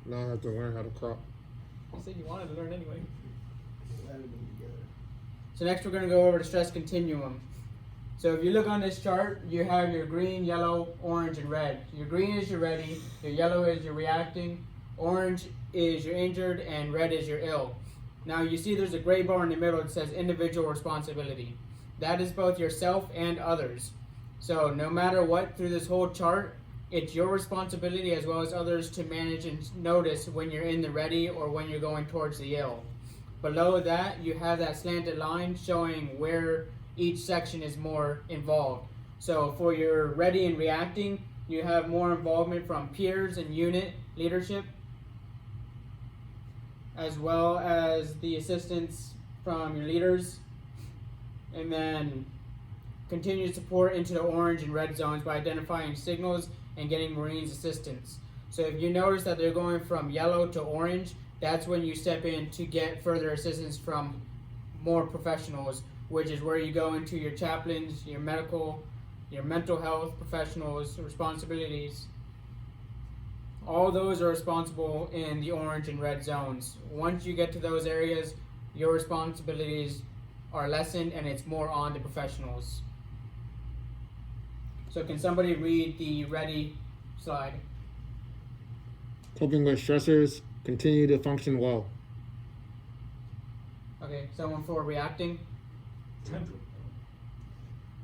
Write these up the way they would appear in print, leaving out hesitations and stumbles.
Now I have to learn how to crop. You said you wanted to learn anyway. So next we're going to go over the stress continuum. So if you look on this chart, you have your green, yellow, orange, and red. Your green is your ready, your yellow is your reacting, orange is your injured, and red is your ill. Now you see there's a gray bar in the middle that says individual responsibility. That is both yourself and others. So no matter what through this whole chart, it's your responsibility as well as others to manage and notice when you're in the ready or when you're going towards the ill. Below that, you have that slanted line showing where each section is more involved. So for your ready and reacting, you have more involvement from peers and unit leadership, as well as the assistance from your leaders, and then continued support into the orange and red zones by identifying signals and getting Marines assistance. So if you notice that they're going from yellow to orange, that's when you step in to get further assistance from more professionals, which is where you go into your chaplains, your medical, your mental health professionals' responsibilities. All those are responsible in the orange and red zones. Once you get to those areas, your responsibilities are lessened and it's more on the professionals. So can somebody read the ready slide? Coping with stressors, continue to function well. Okay, someone for reacting?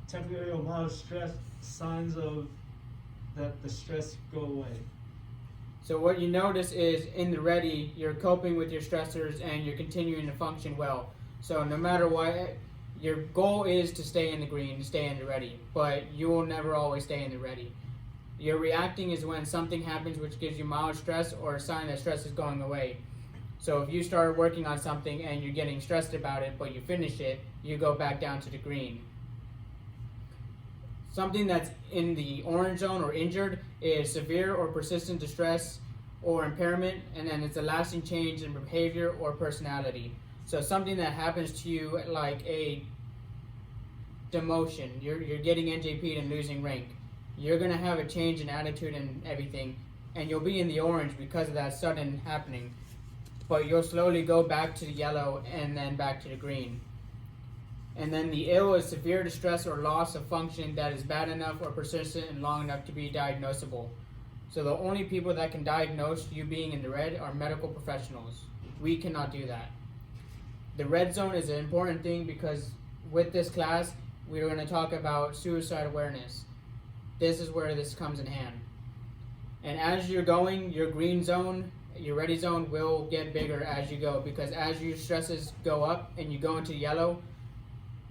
Temporary or mild stress, signs of that the stress go away. So what you notice is in the ready, you're coping with your stressors and you're continuing to function well. So no matter what, your goal is to stay in the green, to stay in the ready, but you will never always stay in the ready. Your reacting is when something happens which gives you mild stress or a sign that stress is going away. So if you start working on something and you're getting stressed about it, but you finish it, you go back down to the green. Something that's in the orange zone or injured is severe or persistent distress or impairment, and then it's a lasting change in behavior or personality. So something that happens to you like a demotion, you're getting NJP'd and losing rank. You're gonna have a change in attitude and everything, and you'll be in the orange because of that sudden happening. But you'll slowly go back to the yellow and then back to the green. And then the ill is severe distress or loss of function that is bad enough or persistent and long enough to be diagnosable. So the only people that can diagnose you being in the red are medical professionals. We cannot do that. The red zone is an important thing because with this class, we're going to talk about suicide awareness. This is where this comes in hand. And as you're going, your green zone, your ready zone will get bigger as you go, because as your stresses go up and you go into yellow,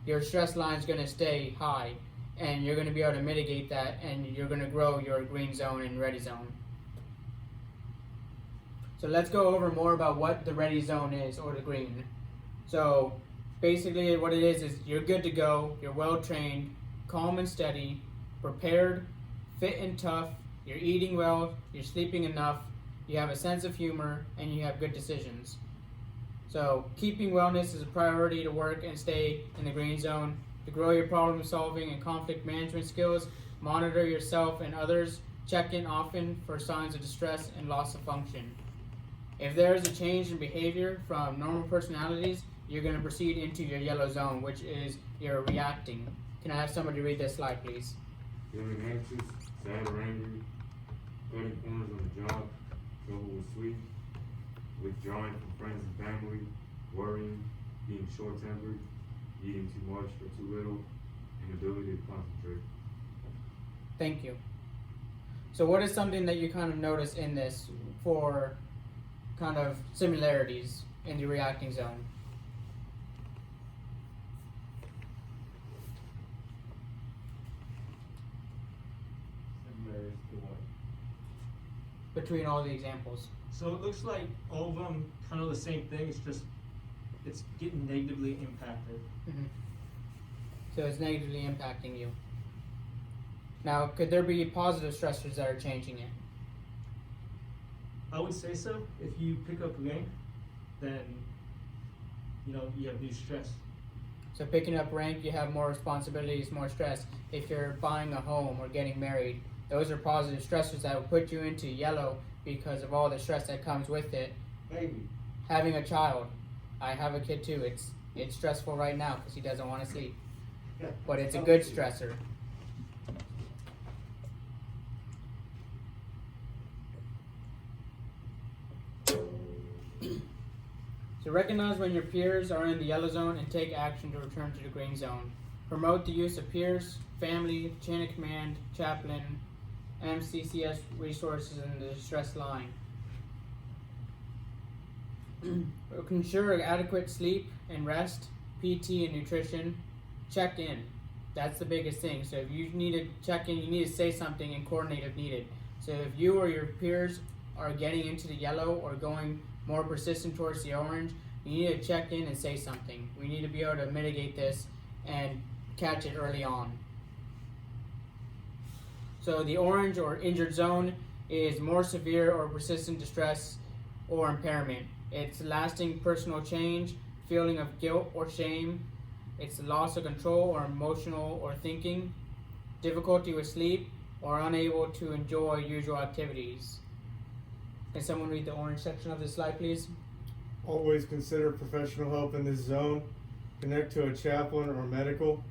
your stress line is going to stay high, and you're going to be able to mitigate that, and you're going to grow your green zone and ready zone. So let's go over more about what the ready zone is, or the green. So basically what it is you're good to go, you're well trained, calm and steady, prepared, fit and tough, you're eating well, you're sleeping enough, you have a sense of humor, and you have good decisions. So keeping wellness is a priority to work and stay in the green zone. To grow your problem solving and conflict management skills, monitor yourself and others, check in often for signs of distress and loss of function. If there is a change in behavior from normal personalities, you're going to proceed into your yellow zone, which is your reacting. Can I have somebody read this slide, please? Feeling anxious, sad or angry, cutting corners on the job, trouble with sleep, withdrawing from friends and family, worrying, being short-tempered, eating too much or too little, inability to concentrate. Thank you. So what is something that you kind of notice in this for kind of similarities in the reacting zone? Similarities to what? Between all the examples. So it looks like all of them kind of the same thing. It's just it's getting negatively impacted. Mm-hmm. So it's negatively impacting you. Now, could there be positive stressors that are changing it? I would say so. If you pick up rank, then you have new stress. So picking up rank, you have more responsibilities, more stress. If you're buying a home or getting married, those are positive stressors that will put you into yellow because of all the stress that comes with it. Baby. Having a child, I have a kid too. It's stressful right now because he doesn't want to sleep, but it's a good stressor. So recognize when your peers are in the yellow zone and take action to return to the green zone. Promote the use of peers, family, chain of command, chaplain, MCCS resources in the distress line. Ensure adequate sleep and rest, PT and nutrition. Check in. That's the biggest thing. So if you need to check in, you need to say something and coordinate if needed. So if you or your peers are getting into the yellow or going more persistent towards the orange, you need to check in and say something. We need to be able to mitigate this and catch it early on. So the orange or injured zone is more severe or persistent distress or impairment. It's lasting personal change, feeling of guilt or shame. It's loss of control or emotional or thinking, difficulty with sleep, or unable to enjoy usual activities. Can someone read the orange section of this slide, please? Always consider professional help in this zone. Connect to a chaplain or medical.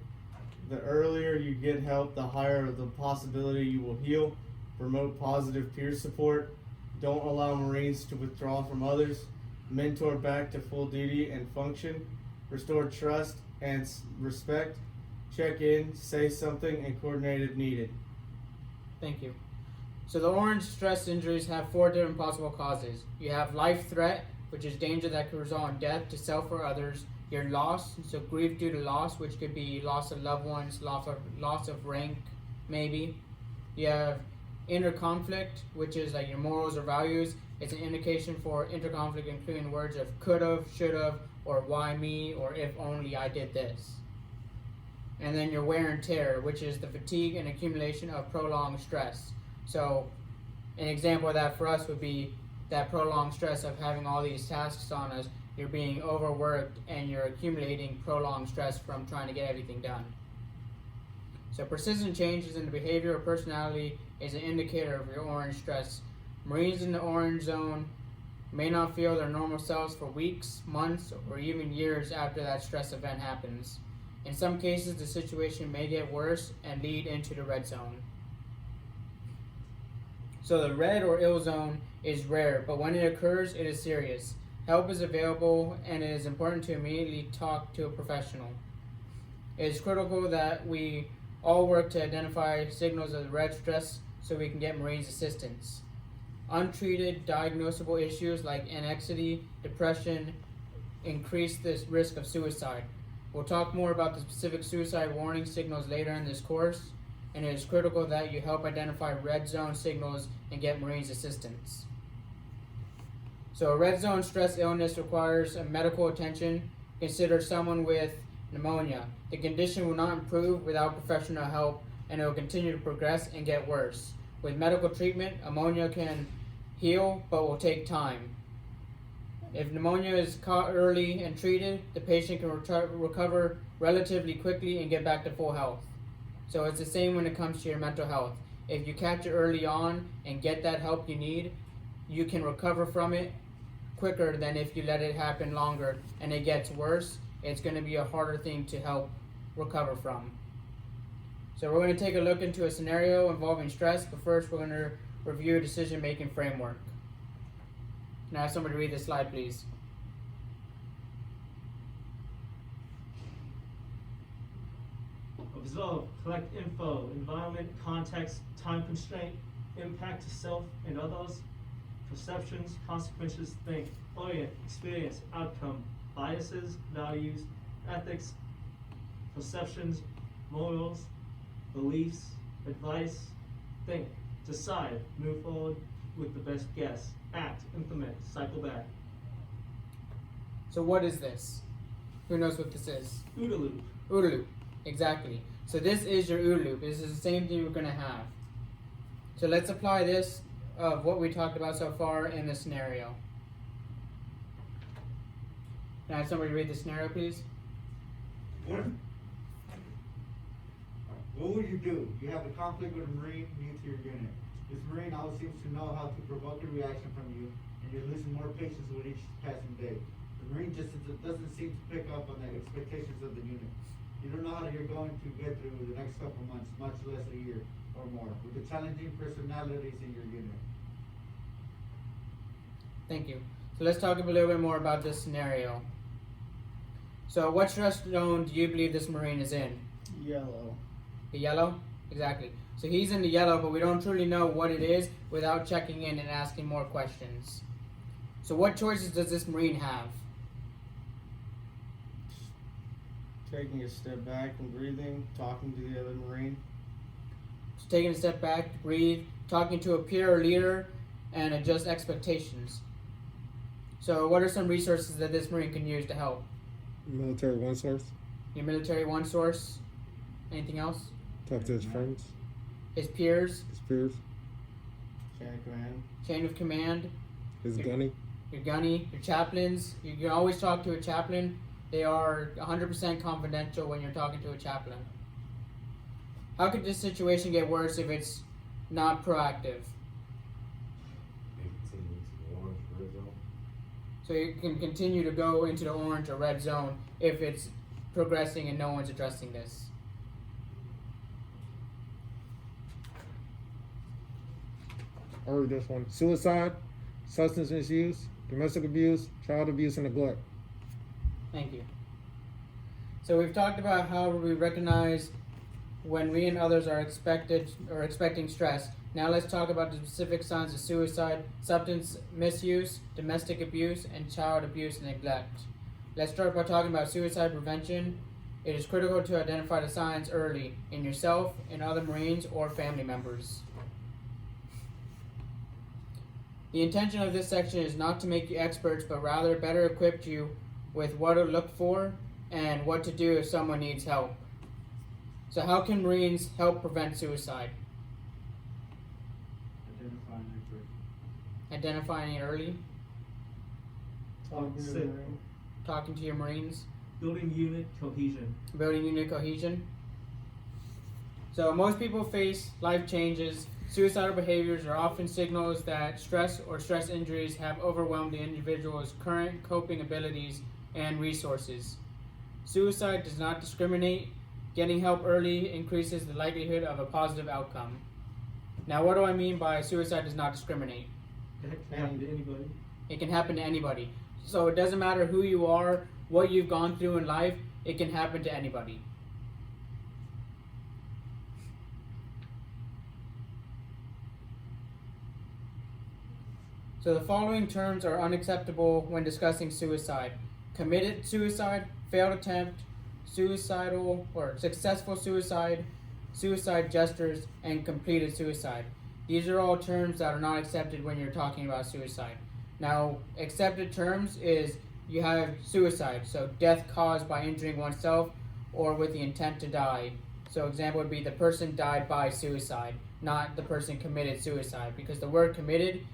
The earlier you get help, the higher the possibility you will heal. Promote positive peer support. Don't allow Marines to withdraw from others. Mentor back to full duty and function. Restore trust and respect. Check in, say something, and coordinate if needed. Thank you. So the orange stress injuries have 4 different possible causes. You have life threat, which is danger that could result in death to self or others. Your loss, so grief due to loss, which could be loss of loved ones, loss of rank, maybe. You have inner conflict, which is like your morals or values. It's an indication for interconflict, including words of could've, should've, or why me, or if only I did this. And then your wear and tear, which is the fatigue and accumulation of prolonged stress. So an example of that for us would be that prolonged stress of having all these tasks on us. You're being overworked and you're accumulating prolonged stress from trying to get everything done. So persistent changes in the behavior or personality is an indicator of your orange stress. Marines in the orange zone may not feel their normal selves for weeks, months, or even years after that stress event happens. In some cases, the situation may get worse and lead into the red zone. So the red or ill zone is rare, but when it occurs, it is serious. Help is available, and it is important to immediately talk to a professional. It is critical that we all work to identify signals of the red stress so we can get Marines assistance. Untreated diagnosable issues like anxiety, depression, increase the risk of suicide. We'll talk more about the specific suicide warning signals later in this course, and it is critical that you help identify red zone signals and get Marines assistance. So a red zone stress illness requires a medical attention. Consider someone with pneumonia. The condition will not improve without professional help, and it will continue to progress and get worse. With medical treatment, pneumonia can heal, but will take time. If pneumonia is caught early and treated, the patient can recover relatively quickly and get back to full health. So it's the same when it comes to your mental health. If you catch it early on and get that help you need, you can recover from it quicker than if you let it happen longer and it gets worse. It's going to be a harder thing to help recover from. So we're going to take a look into a scenario involving stress, but first we're going to review a decision-making framework. Can I have somebody read this slide, please? Observe, collect info, environment, context, time constraint, impact to self and others, perceptions, consequences, think, orient, experience, outcome, biases, values, ethics, perceptions, morals, beliefs, advice, think, decide, move forward with the best guess, act, implement, cycle back. So what is this? Who knows what this is? OODA loop. OODA loop, exactly. So this is your OODA loop. This is the same thing we're going to have. So let's apply this of what we talked about so far in the scenario. Can I have somebody read the scenario, please? What would you do? You have a conflict with a Marine new to your unit. This Marine always seems to know how to provoke a reaction from you, and you're losing more patience with each passing day. The Marine just doesn't seem to pick up on the expectations of the unit. You don't know how you're going to get through the next couple months, much less a year or more, with the challenging personalities in your unit. Thank you. So let's talk a little bit more about this scenario. So what stress zone do you believe this Marine is in? Yellow. The yellow? Exactly. So he's in the yellow, but we don't truly know what it is without checking in and asking more questions. So what choices does this Marine have? Taking a step back and breathing, talking to the other Marine. So taking a step back, breathe, talking to a peer or leader, and adjust expectations. So what are some resources that this Marine can use to help? Military one source. Your military one source? Anything else? Talk to his friends, His peers? his peers, Chain of command. Chain of command? his gunny. Your gunny? Your chaplains? You can always talk to a chaplain. They are 100% confidential when you're talking to a chaplain. How could this situation get worse if it's not proactive? They continue to the orange, red zone. So you can continue to go into the orange or red zone if it's progressing and no one's addressing this. I'll read this one. Suicide, substance misuse, domestic abuse, child abuse, and neglect. Thank you. So we've talked about how we recognize when we and others are expecting stress. Now let's talk about the specific signs of suicide, substance misuse, domestic abuse, and child abuse and neglect. Let's start by talking about suicide prevention. It is critical to identify the signs early in yourself and other Marines or family members. The intention of this section is not to make you experts, but rather better equip you with what to look for and what to do if someone needs help. So how can Marines help prevent suicide? Identifying it early, Talking to the Sit. Marine. talking to your Marines, Building unit cohesion. building unit cohesion. So most people face life changes. Suicidal behaviors are often signals that stress or stress injuries have overwhelmed the individual's current coping abilities and resources. Suicide does not discriminate. Getting help early increases the likelihood of a positive outcome. Now, what do I mean by suicide does not discriminate? That can happen to anybody. It can happen to anybody. So it doesn't matter who you are, what you've gone through in life, it can happen to anybody. So the following terms are unacceptable when discussing suicide: committed suicide, failed attempt, suicidal or successful suicide, suicide gestures, and completed suicide. These are all terms that are not accepted when you're talking about suicide. Now, accepted terms is you have suicide, so death caused by injuring oneself or with the intent to die. So example would be the person died by suicide, not the person committed suicide, because the word committed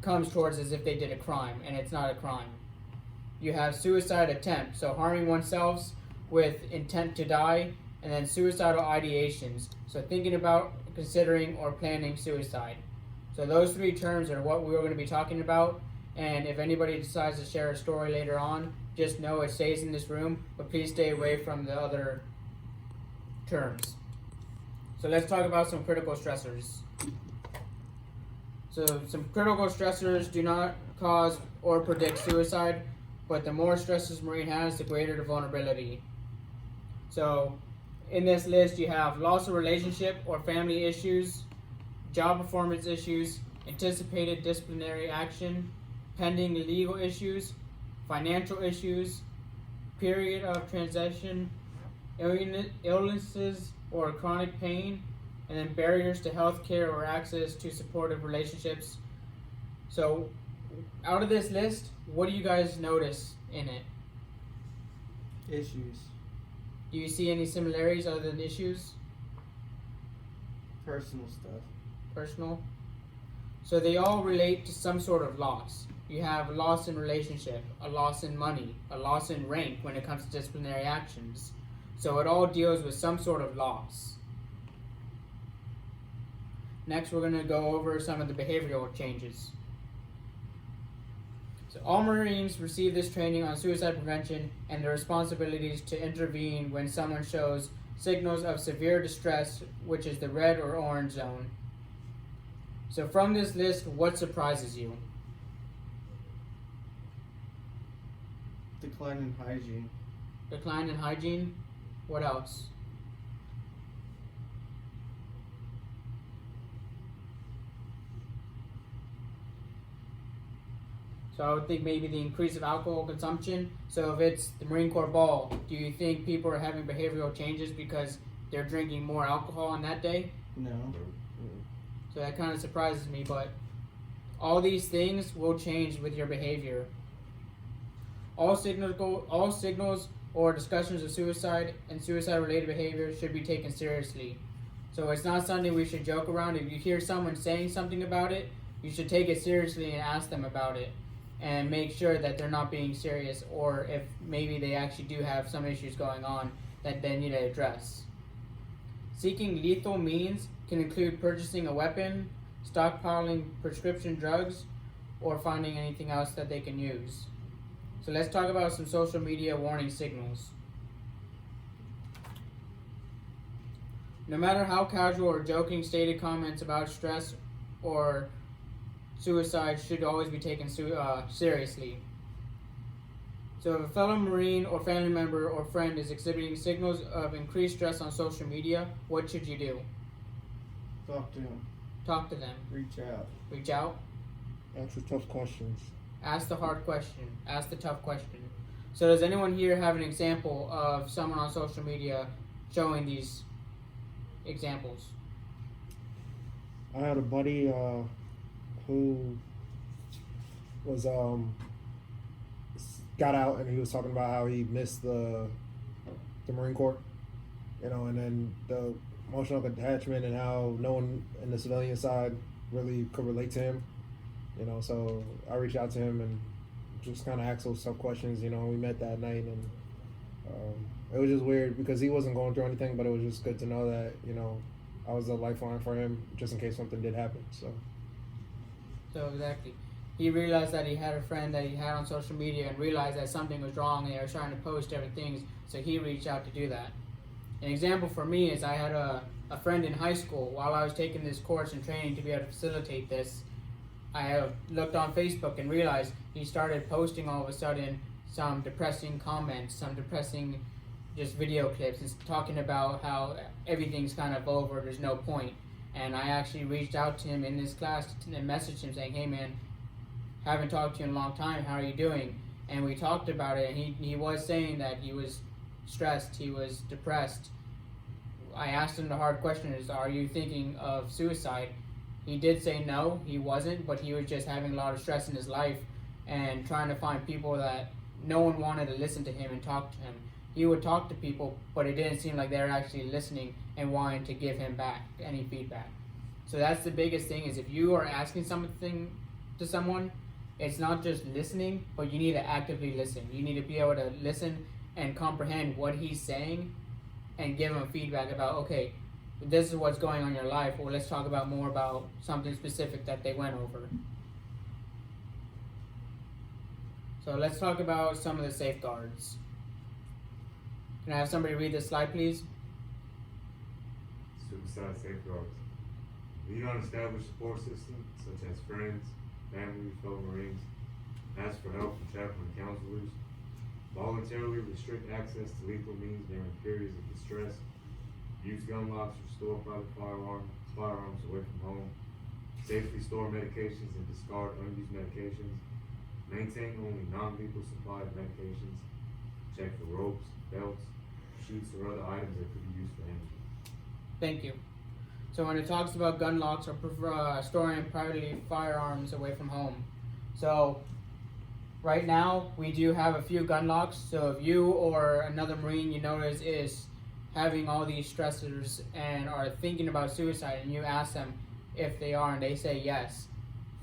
comes towards as if they did a crime, and it's not a crime. You have suicide attempt, so harming oneself with intent to die, and then suicidal ideations, so thinking about, considering, or planning suicide. So those three terms are what we're going to be talking about, and if anybody decides to share a story later on, just know it stays in this room, but please stay away from the other terms. So let's talk about some critical stressors. So some critical stressors do not cause or predict suicide, but the more stresses Marine has, the greater the vulnerability. So in this list you have loss of relationship or family issues, job performance issues, anticipated disciplinary action, pending legal issues, financial issues, period of transition, illnesses or chronic pain, and then barriers to health care or access to supportive relationships. So out of this list, what do you guys notice in it? Issues. Do you see any similarities other than issues? Personal stuff. Personal? So they all relate to some sort of loss. You have a loss in relationship, a loss in money, a loss in rank when it comes to disciplinary actions. So it all deals with some sort of loss. Next, we're going to go over some of the behavioral changes. So all Marines receive this training on suicide prevention and their responsibilities to intervene when someone shows signals of severe distress, which is the red or orange zone. So from this list, what surprises you? Decline in hygiene. Decline in hygiene. What else? So I would think maybe the increase of alcohol consumption. So if it's the Marine Corps ball, do you think people are having behavioral changes because they're drinking more alcohol on that day? No. So that kind of surprises me, but all these things will change with your behavior. All signals or discussions of suicide and suicide-related behavior should be taken seriously. So it's not something we should joke around. If you hear someone saying something about it, you should take it seriously and ask them about it, and make sure that they're not being serious, or if maybe they actually do have some issues going on that they need to address. Seeking lethal means can include purchasing a weapon, stockpiling prescription drugs, or finding anything else that they can use. So let's talk about some social media warning signals. No matter how casual or joking stated comments about stress or suicide should always be taken seriously. So if a fellow Marine or family member or friend is exhibiting signals of increased stress on social media, what should you do? Talk to him. Talk to them. Reach out. Reach out. Answer tough questions. Ask the hard question. Ask the tough question. So does anyone here have an example of someone on social media showing these examples? I had a buddy who was got out, and he was talking about how he missed the Marine Corps, and then the emotional attachment and how no one in the civilian side really could relate to him, so I reached out to him and just kind of asked those tough questions. We met that night, and it was just weird because he wasn't going through anything, but it was just good to know that I was a lifeline for him just in case something did happen. So exactly. He realized that he had a friend that he had on social media and realized that something was wrong and they were trying to post different things, so he reached out to do that. An example for me is I had a friend in high school. While I was taking this course and training to be able to facilitate this, I looked on Facebook and realized he started posting all of a sudden some depressing comments, some depressing just video clips, and talking about how everything's kind of over, there's no point. And I actually reached out to him in this class and messaged him saying, hey man, haven't talked to you in a long time, how are you doing? And we talked about it, and he was saying that he was stressed, he was depressed. I asked him the hard question is, are you thinking of suicide? He did say no, he wasn't, but he was just having a lot of stress in his life and trying to find people that no one wanted to listen to him and talk to him. He would talk to people, but it didn't seem like they were actually listening and wanting to give him back any feedback. So that's the biggest thing, is if you are asking something to someone, it's not just listening, but you need to actively listen. You need to be able to listen and comprehend what he's saying and give him feedback about, okay, this is what's going on in your life, or let's talk about more about something specific that they went over. So let's talk about some of the safeguards. Can I have somebody read this slide, please? Suicide safeguards. Lean on established support systems such as friends, family, fellow Marines. Ask for help from chaplain and counselors. Voluntarily restrict access to lethal means during periods of distress. Use gun locks or store private firearms away from home. Safely store medications and discard unused medications. Maintain only non-lethal supply of medications. Check for ropes, belts, sheets, or other items that could be used for energy. Thank you. So when it talks about gun locks or storing privately firearms away from home, so right now we do have a few gun locks. So if you or another Marine you notice is having all these stressors and are thinking about suicide, and you ask them if they are and they say yes,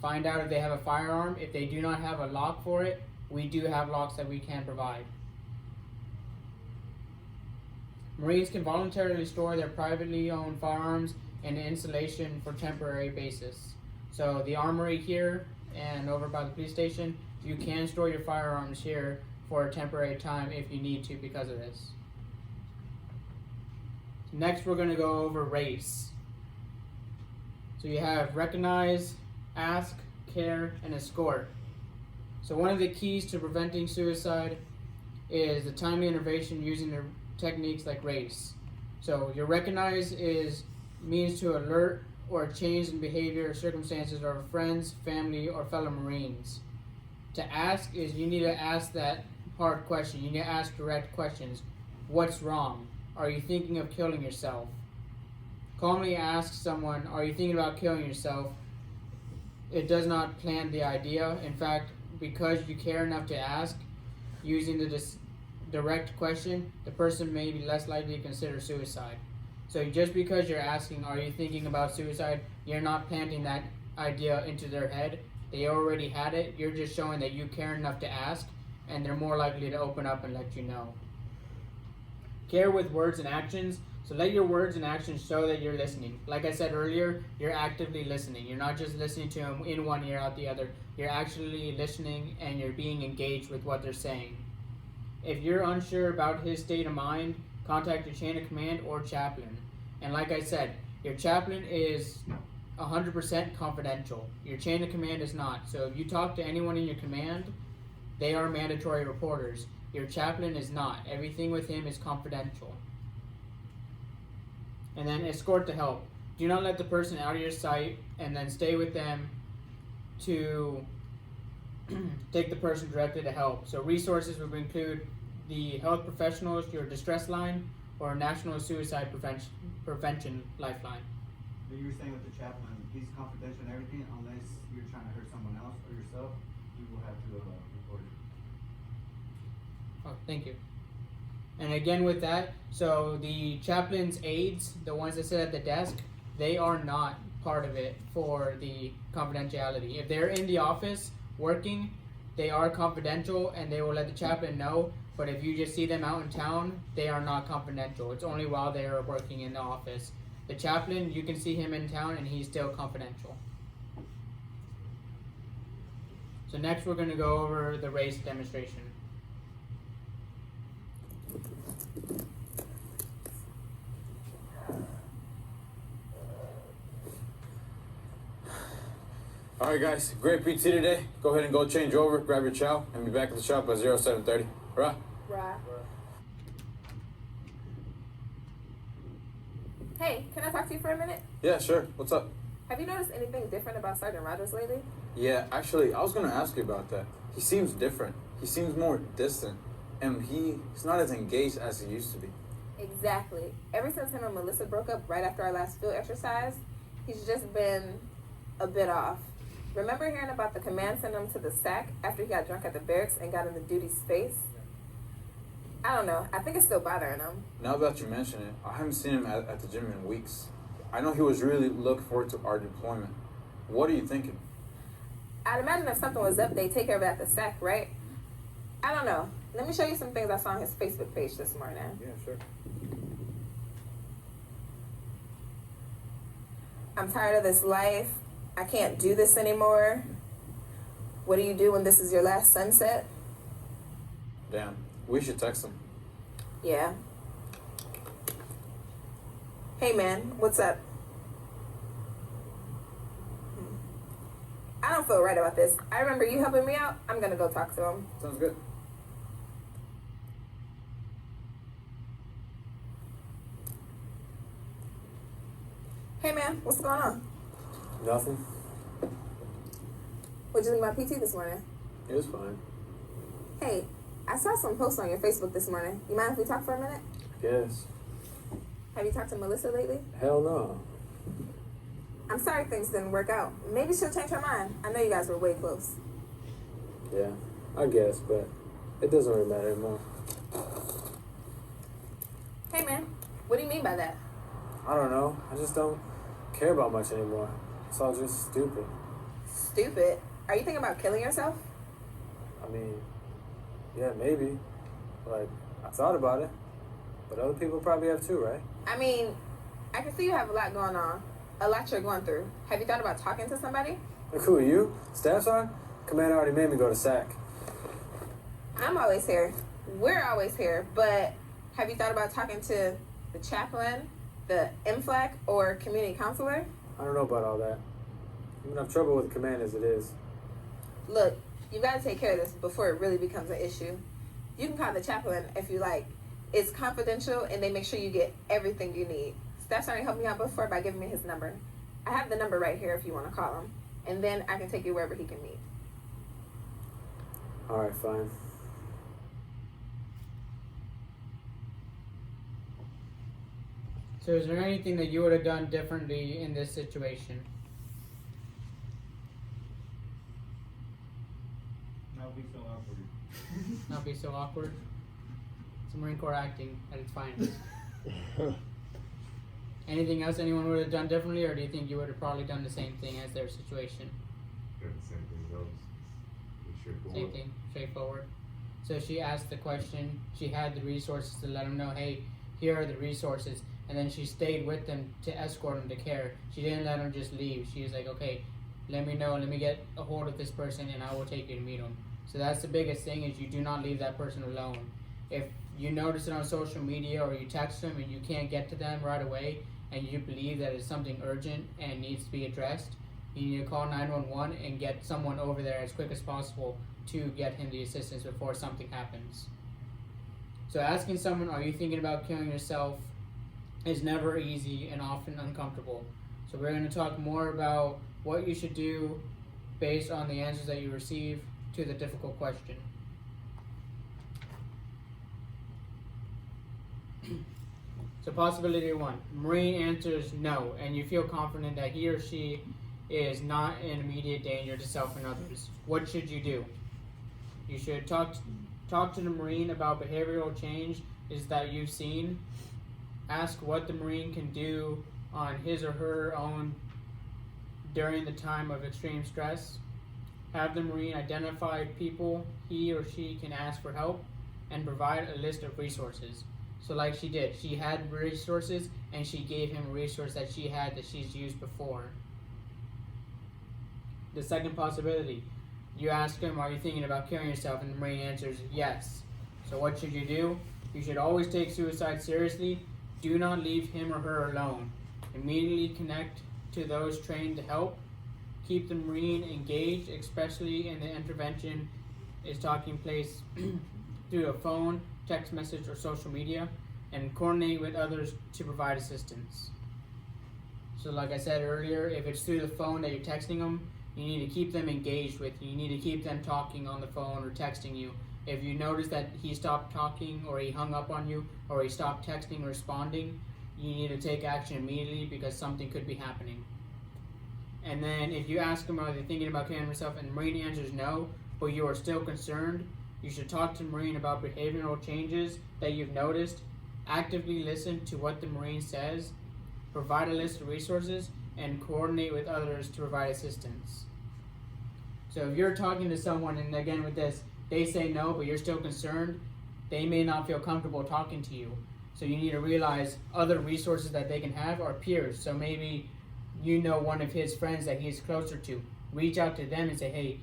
find out if they have a firearm. If they do not have a lock for it, we do have locks that we can provide. Marines can voluntarily store their privately owned firearms and installation for temporary basis. So the armory here and over by the police station, you can store your firearms here for a temporary time if you need to because of this. Next, we're going to go over race. So you have recognize, ask, care, and escort. So one of the keys to preventing suicide is the timely intervention using the techniques like race. So your recognize means to alert or a change in behavior or circumstances of friends, family, or fellow Marines. To ask is you need to ask that hard question. You need to ask direct questions. What's wrong? Are you thinking of killing yourself? Calmly ask someone, are you thinking about killing yourself? It does not plant the idea. In fact, because you care enough to ask, using the direct question, the person may be less likely to consider suicide. So just because you're asking, are you thinking about suicide, you're not planting that idea into their head. They already had it. You're just showing that you care enough to ask, and they're more likely to open up and let you know. Care with words and actions. So let your words and actions show that you're listening. Like I said earlier, you're actively listening. You're not just listening to them in one ear out the other. You're actually listening and you're being engaged with what they're saying. If you're unsure about his state of mind, contact your chain of command or chaplain. And like I said, your chaplain is 100% confidential. Your chain of command is not. So if you talk to anyone in your command, they are mandatory reporters. Your chaplain is not. Everything with him is confidential. And then escort to help. Do not let the person out of your sight and then stay with them to take the person directly to help. So resources would include the health professionals, your distress line, or National Suicide Prevention Lifeline. But you were saying with the chaplain, he's confidential and everything, unless you're trying to hurt someone else or yourself, you will have to report it. Oh, thank you. And again with that, so the chaplain's aides, the ones that sit at the desk, they are not part of it for the confidentiality. If they're in the office working, they are confidential and they will let the chaplain know. But if you just see them out in town, they are not confidential. It's only while they are working in the office. The chaplain, you can see him in town and he's still confidential. So next we're going to go over the race demonstration. Alright guys, great PT today. Go ahead and go change over, grab your chow, and be back at the shop by 0730. Right? Right. Hey, can I talk to you for a minute? Yeah, sure. What's up? Have you noticed anything different about Sergeant Rogers lately? Yeah, actually, I was gonna ask you about that. He seems different. He seems more distant. And he's not as engaged as he used to be. Exactly. Ever since him and Melissa broke up right after our last field exercise, he's just been a bit off. Remember hearing about the command sending him to the SAC after he got drunk at the barracks and got in the duty's face? I don't know. I think it's still bothering him. Now that you mention it, I haven't seen him at the gym in weeks. I know he was really looking forward to our deployment. What are you thinking? I'd imagine if something was up, they'd take care of it at the SAC, right? I don't know. Let me show you some things I saw on his Facebook page this morning. Yeah, sure. I'm tired of this life. I can't do this anymore. What do you do when this is your last sunset? Damn, we should text him. Yeah. Hey man, what's up? I don't feel right about this. I remember you helping me out. I'm gonna go talk to him. Sounds good. Hey man, what's going on? Nothing. What'd you think about PT this morning? It was fine. Hey, I saw some posts on your Facebook this morning. You mind if we talk for a minute? Yes. Have you talked to Melissa lately? Hell no. I'm sorry things didn't work out. Maybe she'll change her mind. I know you guys were way close. Yeah, I guess, but it doesn't really matter anymore. Hey man, what do you mean by that? I don't know. I just don't care about much anymore. It's all just stupid. Stupid. Are you thinking about killing yourself? I mean, yeah, maybe. Like, I thought about it. But other people probably have too, right? I mean, I can see you have a lot going on. a lot you're going through. Have you thought about talking to somebody? Like, who are you? Staff sergeant? Commander already made me go to SAC. I'm always here. We're always here. But have you thought about talking to the chaplain, the MFLAC, or community counselor? I don't know about all that. I'm gonna have trouble with the command as it is. Look, you gotta take care of this before it really becomes an issue. You can call the chaplain if you like. It's confidential and they make sure you get everything you need. Staff Sergeant helped me out before by giving me his number. I have the number right here if you want to call him. And then I can take you wherever he can meet. Alright, fine. So is there anything that you would have done differently in this situation? Not be so awkward. Not be so awkward? It's Marine Corps acting at its finest. Anything else anyone would have done differently, or do you think you would have probably done the same thing as their situation? Yeah, the same thing goes. It's straightforward. Same thing, straightforward. So she asked the question, she had the resources to let them know, hey, here are the resources, and then she stayed with them to escort them to care. She didn't let them just leave. She was like, okay, let me know, let me get a hold of this person, and I will take you to meet them. So that's the biggest thing, is you do not leave that person alone. If you notice it on social media or you text them and you can't get to them right away, and you believe that it's something urgent and needs to be addressed, you need to call 911 and get someone over there as quick as possible to get him the assistance before something happens. So asking someone, are you thinking about killing yourself, is never easy and often uncomfortable. So we're going to talk more about what you should do based on the answers that you receive to the difficult question. So possibility 1, Marine answers no, and you feel confident that he or she is not in immediate danger to self and others. What should you do? You should talk to the Marine about behavioral change is that you've seen. Ask what the Marine can do on his or her own during the time of extreme stress. Have the Marine identify people he or she can ask for help and provide a list of resources. So like she did, she had resources and she gave him a resource that she had that she's used before. The second possibility, you ask him, are you thinking about killing yourself? And the Marine answers yes. So what should you do? You should always take suicide seriously. Do not leave him or her alone. Immediately connect to those trained to help. Keep the Marine engaged, especially in the intervention is taking place through a phone, text message, or social media, and coordinate with others to provide assistance. So like I said earlier, if it's through the phone that you're texting them, you need to keep them engaged with you. You need to keep them talking on the phone or texting you. If you notice that he stopped talking or he hung up on you or he stopped texting or responding, you need to take action immediately because something could be happening. And then if you ask him, are they thinking about killing themselves, and the Marine answers no, but you are still concerned, you should talk to the Marine about behavioral changes that you've noticed, actively listen to what the Marine says, provide a list of resources, and coordinate with others to provide assistance. So if you're talking to someone, and again with this, they say no, but you're still concerned, they may not feel comfortable talking to you. So you need to realize other resources that they can have are peers. So maybe you know one of his friends that he's closer to. Reach out to them and say, hey,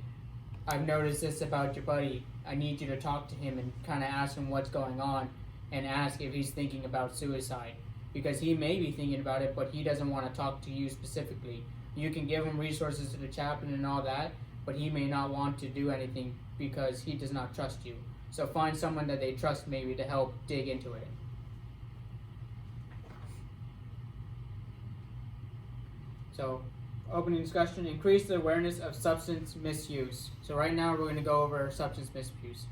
I've noticed this about your buddy. I need you to talk to him and kind of ask him what's going on and ask if he's thinking about suicide. Because he may be thinking about it, but he doesn't want to talk to you specifically. You can give him resources to the chaplain and all that, but he may not want to do anything because he does not trust you. So find someone that they trust maybe to help dig into it. So, opening discussion, increase the awareness of substance misuse. So right now we're going to go over substance misuse.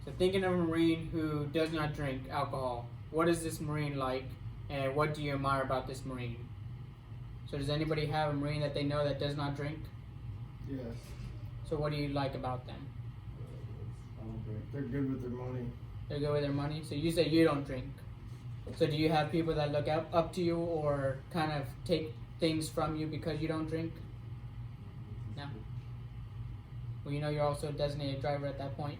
So thinking of a Marine who does not drink alcohol, what is this Marine like, and what do you admire about this Marine? So does anybody have a Marine that they know that does not drink? Yes. So what do you like about them? I don't drink. They're good with their money. They're good with their money? So you say you don't drink. So do you have people that look up to you or kind of take things from you because you don't drink? No? Well, you know you're also a designated driver at that point.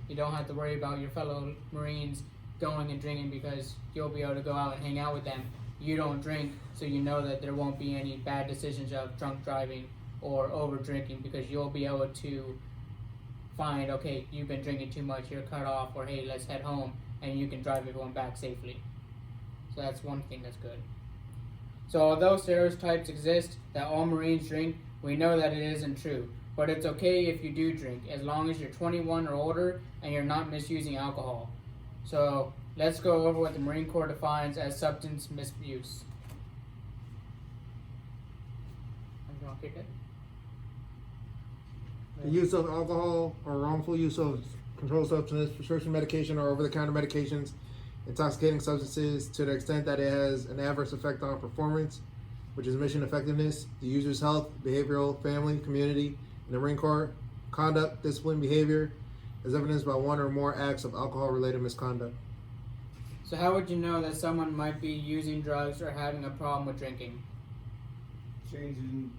You don't have to worry about your fellow Marines going and drinking because you'll be able to go out and hang out with them you don't drink, so you know that there won't be any bad decisions of drunk driving or over drinking, because you'll be able to find, okay, you've been drinking too much, you're cut off, or hey, let's head home, and you can drive everyone back safely. So that's one thing that's good. So although stereotypes exist that all Marines drink, we know that it isn't true. But it's okay if you do drink, as long as you're 21 or older and you're not misusing alcohol. So let's go over what the Marine Corps defines as substance misuse. You want to kick it? The use of alcohol or wrongful use of controlled substance, prescription medication, or over-the-counter medications, intoxicating substances to the extent that it has an adverse effect on performance, which is mission effectiveness, the user's health, behavioral, family, community, and the Marine Corps, conduct, discipline, behavior, as evidenced by one or more acts of alcohol-related misconduct. So how would you know that someone might be using drugs or having a problem with drinking? Changing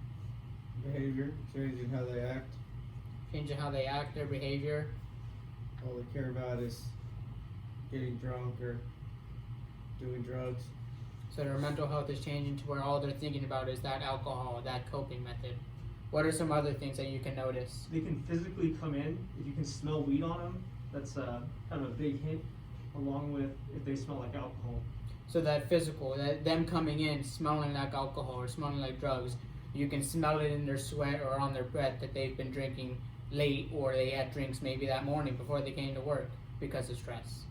behavior, changing how they act. Changing how they act, their behavior. All they care about is getting drunk or doing drugs. So their mental health is changing to where all they're thinking about is that alcohol, that coping method. What are some other things that you can notice? They can physically come in. If you can smell weed on them, that's kind of a big hint, along with if they smell like alcohol. So that physical, that them coming in smelling like alcohol or smelling like drugs, you can smell it in their sweat or on their breath that they've been drinking late, or they had drinks maybe that morning before they came to work because of stress.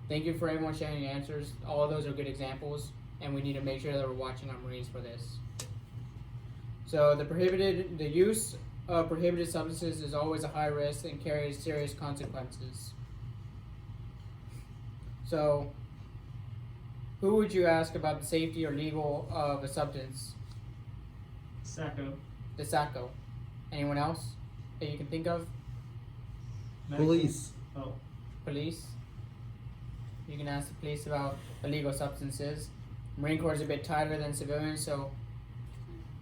Thank you for everyone sharing your answers. All of those are good examples, and we need to make sure that we're watching our Marines for this. So the use of prohibited substances is always a high risk and carries serious consequences. So who would you ask about the safety or legal of a substance? Sacco. The SACO. Anyone else that you can think of? Medical. Police. Oh. Police. You can ask the police about illegal substances. Marine Corps is a bit tighter than civilians, so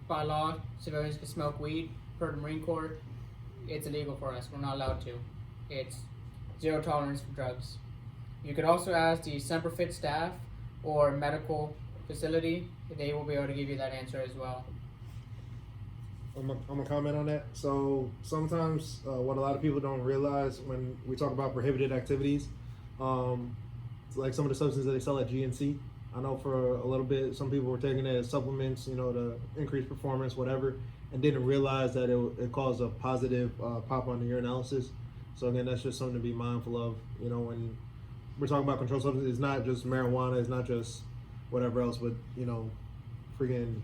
by law, civilians can smoke weed. Per the Marine Corps, it's illegal for us. We're not allowed to. It's zero tolerance for drugs. You could also ask the Semper Fit staff or medical facility. They will be able to give you that answer as well. I'm gonna comment on that. So sometimes what a lot of people don't realize when we talk about prohibited activities, like some of the substances that they sell at GNC. I know for a little bit, some people were taking it as supplements, to increase performance, whatever, and didn't realize that it caused a positive pop on the urinalysis. So again, that's just something to be mindful of. When we're talking about controlled substances, it's not just marijuana, it's not just whatever else, but freaking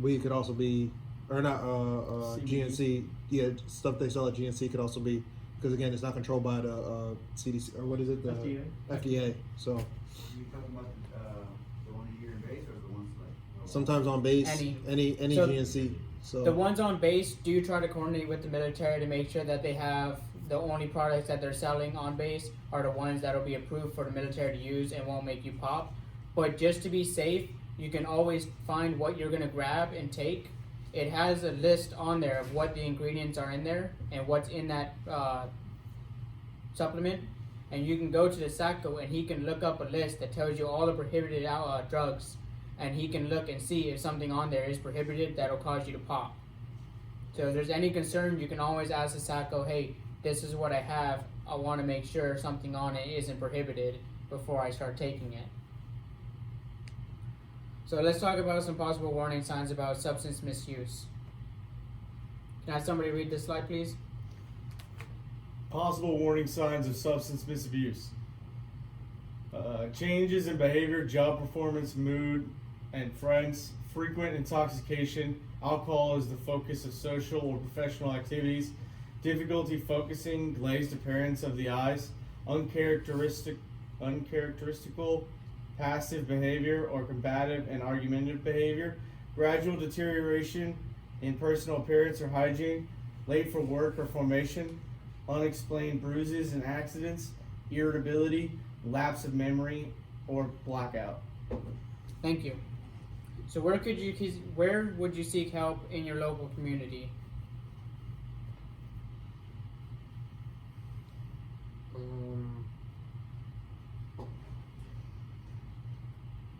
weed could also be, or not GNC. Yeah, stuff they sell at GNC could also be, because again, it's not controlled by the CDC, or what is it? The FDA. FDA. So Are you talking about the one here in base, or the ones like? sometimes on base, any So GNC. So the ones on base do try to coordinate with the military to make sure that they have the only products that they're selling on base are the ones that will be approved for the military to use and won't make you pop. But just to be safe, you can always find what you're gonna grab and take. It has a list on there of what the ingredients are in there and what's in that supplement, and you can go to the SACO and he can look up a list that tells you all the prohibited drugs, and he can look and see if something on there is prohibited that'll cause you to pop. So if there's any concern, you can always ask the SACO, hey, this is what I have, I want to make sure something on it isn't prohibited before I start taking it. So let's talk about some possible warning signs about substance misuse. Can I have somebody read this slide, please? Possible warning signs of substance misabuse. Changes in behavior, job performance, mood, and friends, frequent intoxication, alcohol is the focus of social or professional activities, difficulty focusing, glazed appearance of the eyes, uncharacteristical passive behavior or combative and argumentative behavior, gradual deterioration in personal appearance or hygiene, late for work or formation, unexplained bruises and accidents, irritability, lapse of memory, or blackout. Thank you. So where would you seek help in your local community?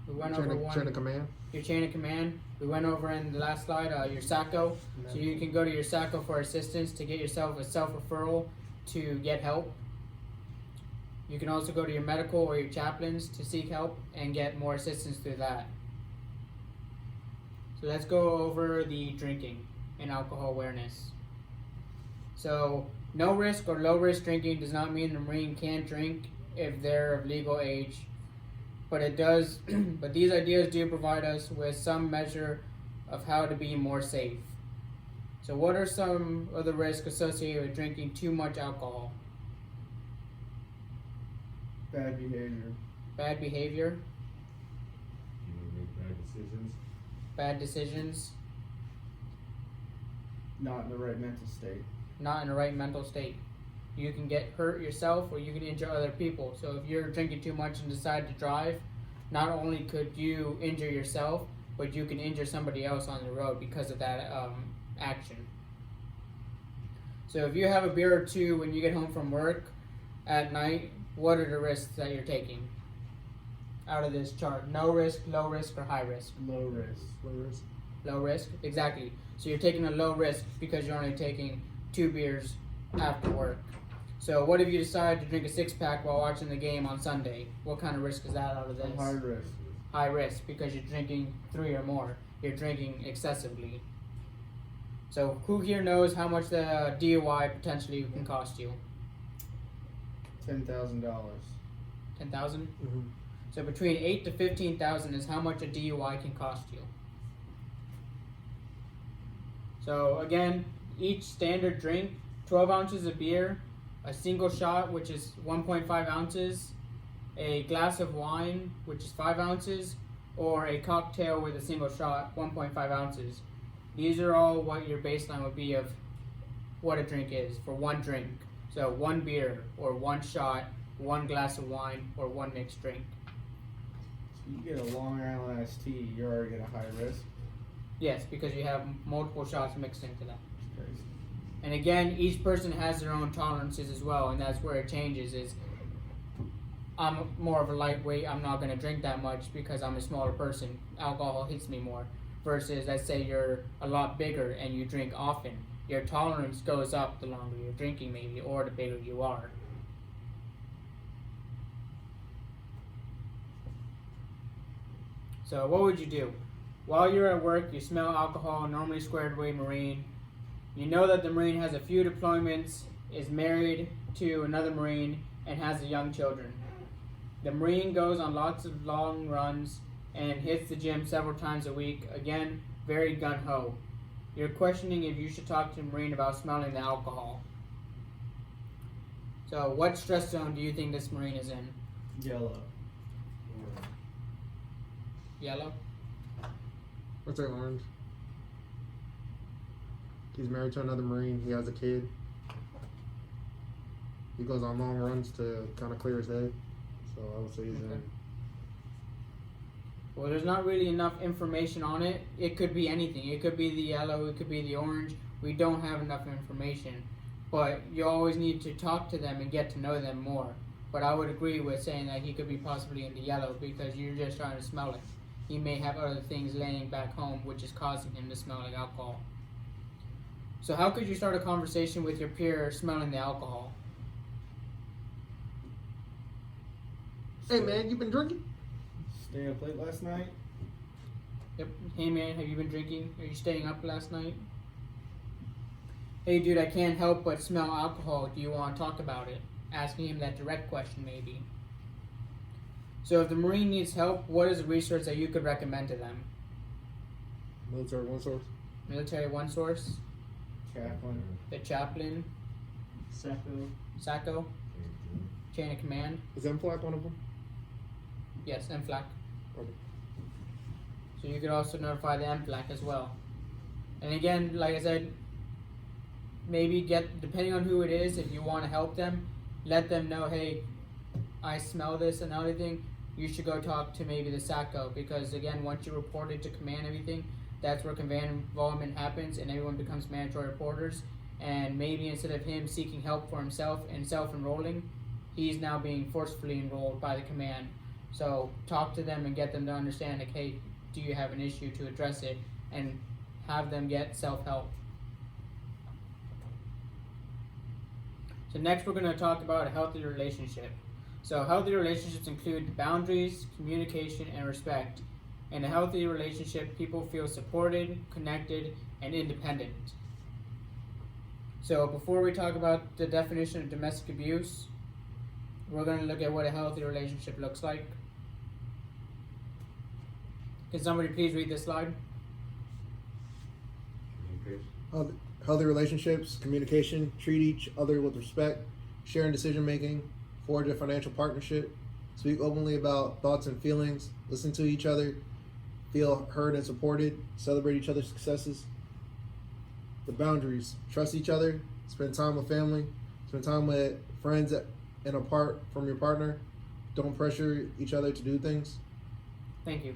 Who went Chain over of, one. chain of command. Your chain of command. We went over in the last slide, your SACO. So you can go to your SACO for assistance to get yourself a self-referral to get help. You can also go to your medical or your chaplains to seek help and get more assistance through that. So let's go over the drinking and alcohol awareness. So no risk or low risk drinking does not mean the Marine can't drink if they're of legal age. But it does, but these ideas do provide us with some measure of how to be more safe. So what are some of the risks associated with drinking too much alcohol? Bad behavior. Bad behavior, You may make bad decisions. bad decisions, Not in the right mental state. not in the right mental state. You can get hurt yourself or you can injure other people. So if you're drinking too much and decide to drive, not only could you injure yourself, but you can injure somebody else on the road because of that action. So if you have a beer or two when you get home from work at night, what are the risks that you're taking out of this chart? No risk, low risk, or high risk? Low risk. Low risk. Low risk, exactly. So you're taking a low risk because you're only taking 2 beers after work. So what if you decide to drink a 6-pack while watching the game on Sunday? What kind of risk is that out of this? High risk. High risk because you're drinking 3 or more. You're drinking excessively. So who here knows how much the DUI potentially can cost you? $10,000. 10,000. Mm-hmm. So between 8 to 15,000 is how much a DUI can cost you. So again, each standard drink, 12 ounces of beer, a single shot, which is 1.5 ounces, a glass of wine, which is 5 ounces, or a cocktail with a single shot, 1.5 ounces. These are all what your baseline would be of what a drink is for one drink. So 1 beer, or 1 shot, 1 glass of wine, or 1 mixed drink. So you get a Long Island iced tea, you're already at a high risk. Yes, because you have multiple shots mixed into that. It's crazy. And again, each person has their own tolerances as well, and that's where it changes. Is I'm more of a lightweight. I'm not going to drink that much because I'm a smaller person. Alcohol hits me more. Versus, let's say you're a lot bigger and you drink often. Your tolerance goes up the longer you're drinking, maybe, or the bigger you are. So what would you do? While you're at work, you smell alcohol, normally squared away Marine. You know that the Marine has a few deployments, is married to another Marine, and has young children. The Marine goes on lots of long runs and hits the gym several times a week. Again, very gung-ho. You're questioning if you should talk to the Marine about smelling the alcohol. So what stress zone do you think this Marine is in? Yellow. Yellow? What's that, orange? He's married to another Marine. He has a kid. He goes on long runs to kind of clear his head. So I would say he's in. Well, there's not really enough information on it. It could be anything. It could be the yellow. It could be the orange. We don't have enough information. But you always need to talk to them and get to know them more. But I would agree with saying that he could be possibly in the yellow because you're just trying to smell it. He may have other things laying back home which is causing him to smell like alcohol. So how could you start a conversation with your peer smelling the alcohol? Hey man, you been drinking? Stay up late last night? Yep. Hey man, have you been drinking? Are you staying up last night? Hey dude, I can't help but smell alcohol. Do you want to talk about it? Asking him that direct question maybe. So if the Marine needs help, what is a resource that you could recommend to them? Military one source. Military One Source, Chaplain. the chaplain, SACO, chain of command. Is MFLAC one of them? Yes, MFLAC. Okay. So you could also notify the MFLAC as well. And again, like I said, maybe depending on who it is, if you want to help them, let them know, hey, I smell this and everything, you should go talk to maybe the SACO, because again, once you report it to command everything, that's where command involvement happens and everyone becomes mandatory reporters. And maybe instead of him seeking help for himself and self-enrolling, he's now being forcefully enrolled by the command So talk to them and get them to understand, like, hey, do you have an issue, to address it, and have them get self-help. So next we're going to talk about a healthy relationship. So healthy relationships include boundaries, communication, and respect. In a healthy relationship, people feel supported, connected, and independent. So before we talk about the definition of domestic abuse, we're going to look at what a healthy relationship looks like. Can somebody please read this slide? Communication. Healthy relationships, communication, treat each other with respect, sharing decision making, forge a financial partnership, speak openly about thoughts and feelings, listen to each other, feel heard and supported, celebrate each other's successes. The boundaries, trust each other, spend time with family, spend time with friends and apart from your partner. Don't pressure each other to do things. Thank you.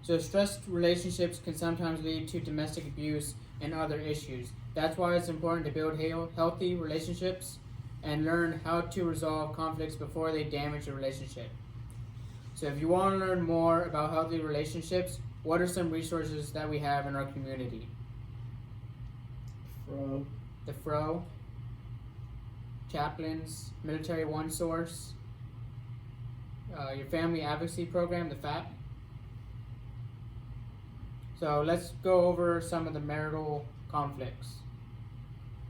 So stressed relationships can sometimes lead to domestic abuse and other issues. That's why it's important to build healthy relationships and learn how to resolve conflicts before they damage a relationship. So if you want to learn more about healthy relationships, what are some resources that we have in our community? The FRO, chaplains, Military One Source, your family advocacy program, the FAP. So let's go over some of the marital conflicts.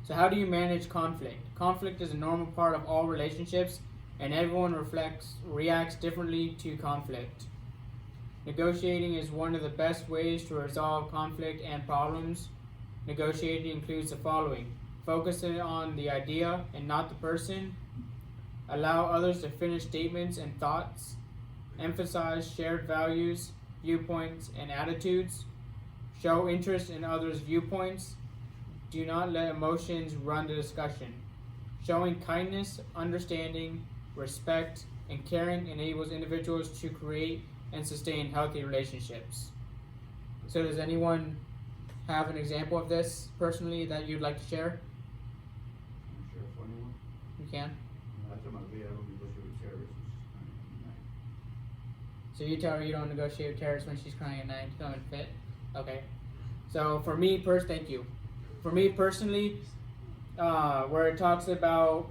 So how do you manage conflict? Conflict is a normal part of all relationships, and everyone reacts differently to conflict. Negotiating is one of the best ways to resolve conflict and problems. Negotiating includes the following: focusing on the idea and not the person, allow others to finish statements and thoughts, emphasize shared values, viewpoints, and attitudes, show interest in others' viewpoints, do not let emotions run the discussion. Showing kindness, understanding, respect, and caring enables individuals to create and sustain healthy relationships. So does anyone have an example of this personally that you'd like to share? I'm sure a funny one. You can. I told my baby I don't negotiate with terrorists, So you tell her you don't negotiate with terrorists when she's crying at night, throwing a fit? Okay. So for me, thank you. For me personally, where it talks about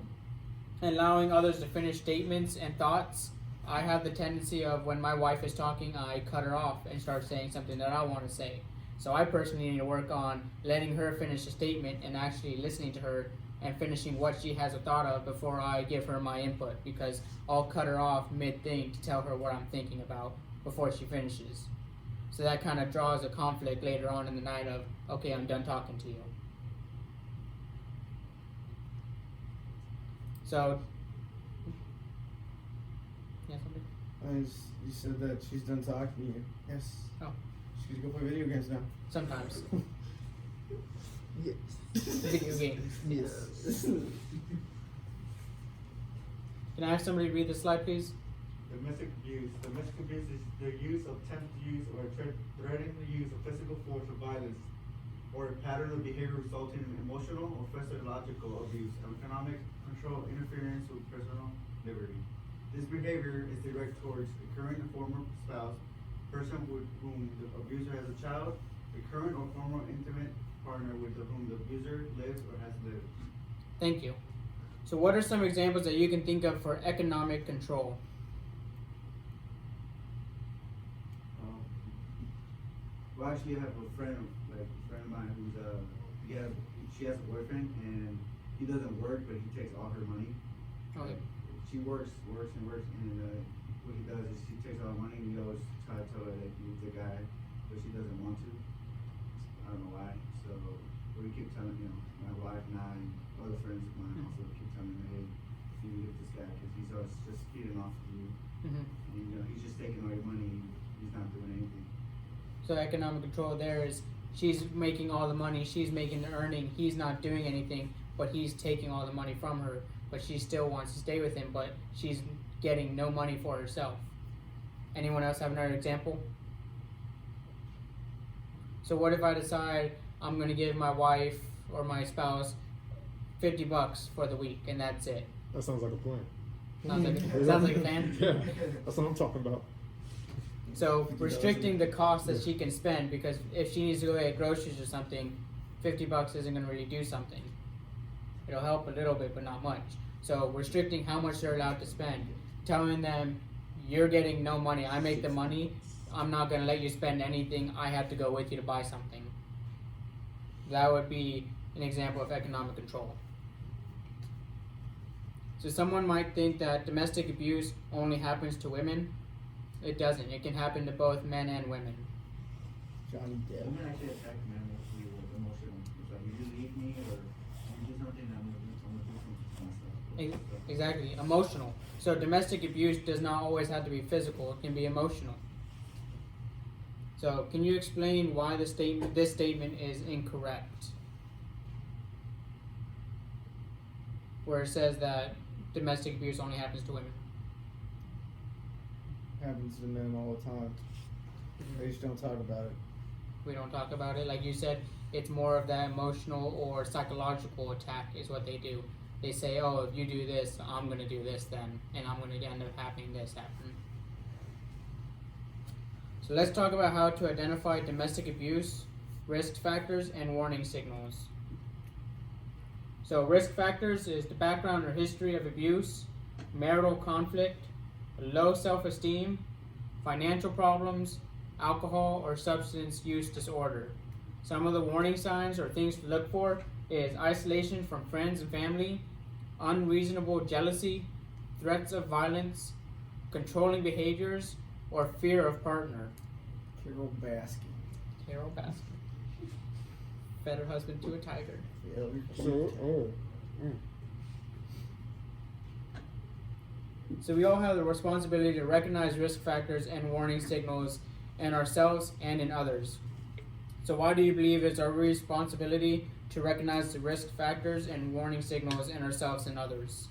allowing others to finish statements and thoughts, I have the tendency of when my wife is talking, I cut her off and start saying something that I want to say. So I personally need to work on letting her finish a statement and actually listening to her and finishing what she has a thought of before I give her my input, because I'll cut her off mid-thing to tell her what I'm thinking about before she finishes. So that kind of draws a conflict later on in the night of, okay, I'm done talking to you. So, yeah, somebody? You said that she's done talking to you. Yes. Oh. She's gonna go play video games now. Sometimes. Yes. Video games. Yes. Can I have somebody read the slide, please? Domestic abuse. Domestic abuse is the use of attempt use or threatening the use of physical force or violence, or a pattern of behavior resulting in emotional or physiological abuse, economic control, interference with personal liberty. This behavior is directed towards a current or former spouse, person with whom the abuser has a child, a current or former intimate partner with whom the abuser lives or has lived. Thank you. So what are some examples that you can think of for economic control? Well, actually, I have a friend of mine who's she has a boyfriend and he doesn't work, but he takes all her money. Okay. She works, and what he does is he takes all her money and he always try to tell her that he's the guy, but she doesn't want to. I don't know why. So we keep telling my wife and I and other friends of mine also keep telling me, hey, you need to get this guy because he's always just feeding off of you. Mm-hmm. And he's just taking all your money. He's not doing anything. So economic control there is she's making all the money, she's making the earning, he's not doing anything, but he's taking all the money from her, but she still wants to stay with him, but she's getting no money for herself. Anyone else have another example? So what if I decide I'm going to give my wife or my spouse $50 for the week and that's it? That sounds like a plan. Sounds like a plan. Yeah, that's what I'm talking about. So restricting the cost that she can spend, because if she needs to go get groceries or something, $50 isn't gonna really do something. It'll help a little bit, but not much. So restricting how much they're allowed to spend, telling them, you're getting no money, I make the money, I'm not gonna let you spend anything, I have to go with you to buy something. That would be an example of economic control. So someone might think that domestic abuse only happens to women. It doesn't. It can happen to both men and women. Johnny Depp. Women actually attack men mostly with emotional. It's like, you just leave me, or you do something, I'm gonna do something myself. Exactly. Emotional. So domestic abuse does not always have to be physical. It can be emotional. So can you explain why this statement is incorrect? Where it says that domestic abuse only happens to women. Happens to men all the time. They just don't talk about it. We don't talk about it. Like you said, it's more of that emotional or psychological attack is what they do. They say, oh, if you do this, I'm going to do this then, and I'm going to end up having this happen. So let's talk about how to identify domestic abuse, risk factors, and warning signals. So risk factors is the background or history of abuse, marital conflict, low self-esteem, financial problems, alcohol or substance use disorder. Some of the warning signs or things to look for is isolation from friends and family, unreasonable jealousy, threats of violence, controlling behaviors, or fear of partner. Carol Baskin. Carol Baskin. Better husband to a tiger. So we all have the responsibility to recognize risk factors and warning signals in ourselves and in others. So why do you believe it's our responsibility to recognize the risk factors and warning signals in ourselves and others?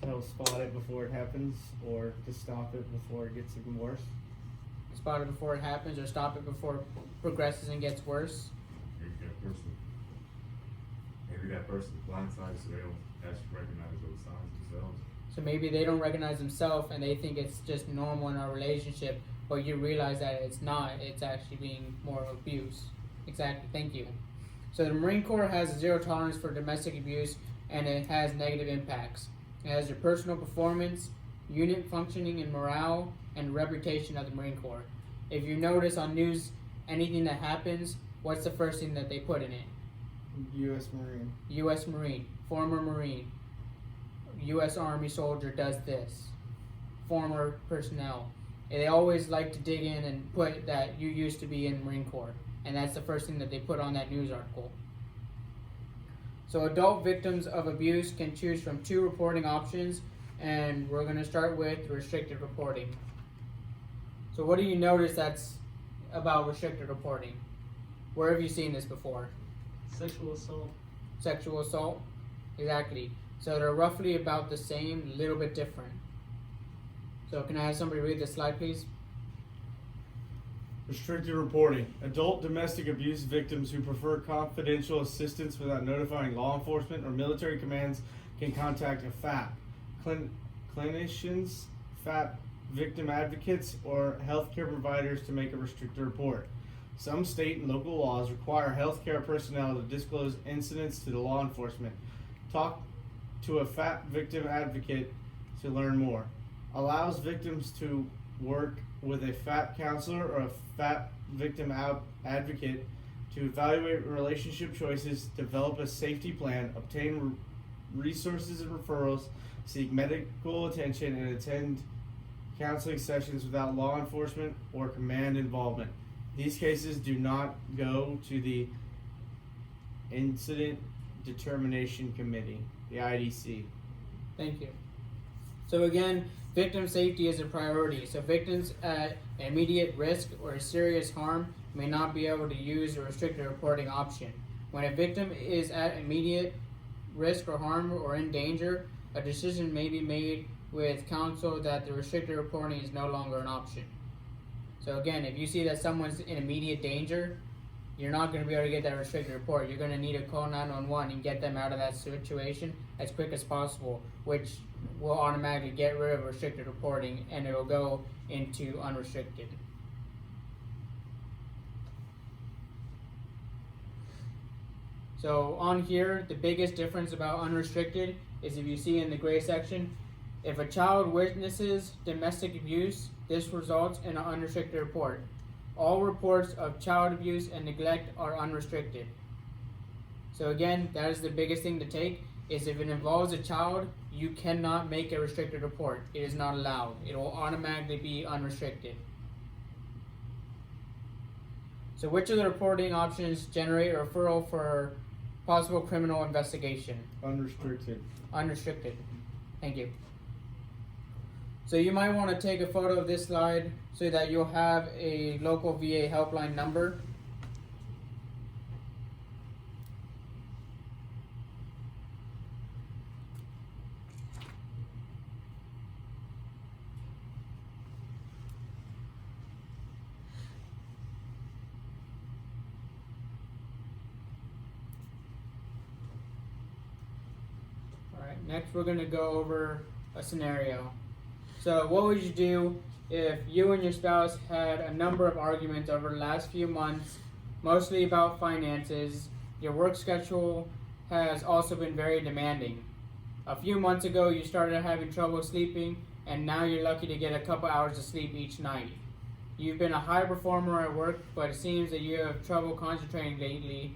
To help spot it before it happens, or to stop it before it gets even worse. Spot it before it happens, or stop it before it progresses and gets worse? Maybe that person's blindsided, so they don't actually recognize those signs themselves. So maybe they don't recognize themselves and they think it's just normal in our relationship, but you realize that it's not. It's actually being more abuse. Exactly. Thank you. So the Marine Corps has a zero tolerance for domestic abuse, and it has negative impacts. It has your personal performance, unit functioning and morale, and reputation of the Marine Corps. If you notice on news, anything that happens, what's the first thing that they put in it? U.S. Marine. U.S. Marine, former Marine, U.S. Army soldier does this, former personnel. And they always like to dig in and put that you used to be in the Marine Corps, and that's the first thing that they put on that news article. So adult victims of abuse can choose from 2 reporting options, and we're going to start with restricted reporting. So what do you notice that's about restricted reporting? Where have you seen this before? Sexual assault. Sexual assault? Exactly. So they're roughly about the same, a little bit different. So can I have somebody read this slide, please? Restricted reporting. Adult domestic abuse victims who prefer confidential assistance without notifying law enforcement or military commands can contact a FAP. Clinicians, FAP victim advocates, or healthcare providers to make a restricted report. Some state and local laws require healthcare personnel to disclose incidents to the law enforcement. Talk to a FAP victim advocate to learn more. Allows victims to work with a FAP counselor or a FAP victim advocate to evaluate relationship choices, develop a safety plan, obtain resources and referrals, seek medical attention, and attend counseling sessions without law enforcement or command involvement. These cases do not go to the Incident Determination Committee, the IDC. Thank you. So again, victim safety is a priority. So victims at immediate risk or serious harm may not be able to use a restricted reporting option. When a victim is at immediate risk or harm or in danger, a decision may be made with counsel that the restricted reporting is no longer an option. So again, if you see that someone's in immediate danger, you're not going to be able to get that restricted report. You're going to need to call 911 and get them out of that situation as quick as possible, which will automatically get rid of restricted reporting and it'll go into unrestricted. So on here, the biggest difference about unrestricted is if you see in the gray section, if a child witnesses domestic abuse, this results in an unrestricted report. All reports of child abuse and neglect are unrestricted. So again, that is the biggest thing to take, is if it involves a child, you cannot make a restricted report. It is not allowed. It will automatically be unrestricted. So which of the reporting options generate a referral for possible criminal investigation? Unrestricted. Unrestricted. Thank you. So you might want to take a photo of this slide so that you'll have a local VA helpline number. Alright, next we're going to go over a scenario. So what would you do if you and your spouse had a number of arguments over the last few months, mostly about finances? Your work schedule has also been very demanding. A few months ago you started having trouble sleeping, and now you're lucky to get a couple hours of sleep each night. You've been a high performer at work, but it seems that you have trouble concentrating lately.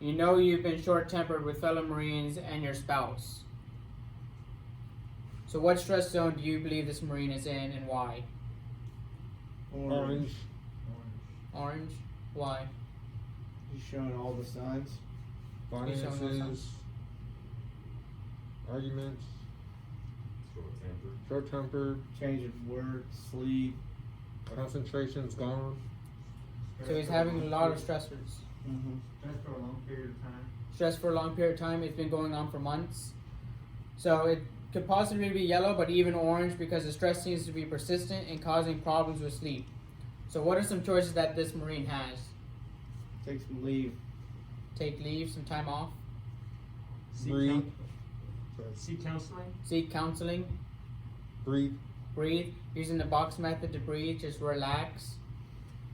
You know you've been short-tempered with fellow Marines and your spouse. So what stress zone do you believe this Marine is in and why? Orange. Orange? Why? He's showing all the signs. He's showing those signs. Finances, arguments, Short-tempered. short-tempered, Change of work, sleep. concentration's gone. So he's having a lot of stressors. Mm-hmm. That's for a long period of time. Stress for a long period of time. It's been going on for months. So it could possibly be yellow, but even orange, because the stress seems to be persistent and causing problems with sleep. So what are some choices that this Marine has? Take some leave. Take leave, some time off, Breathe. Seek counseling. seek counseling, Breathe. breathe, using the box method to breathe, just relax.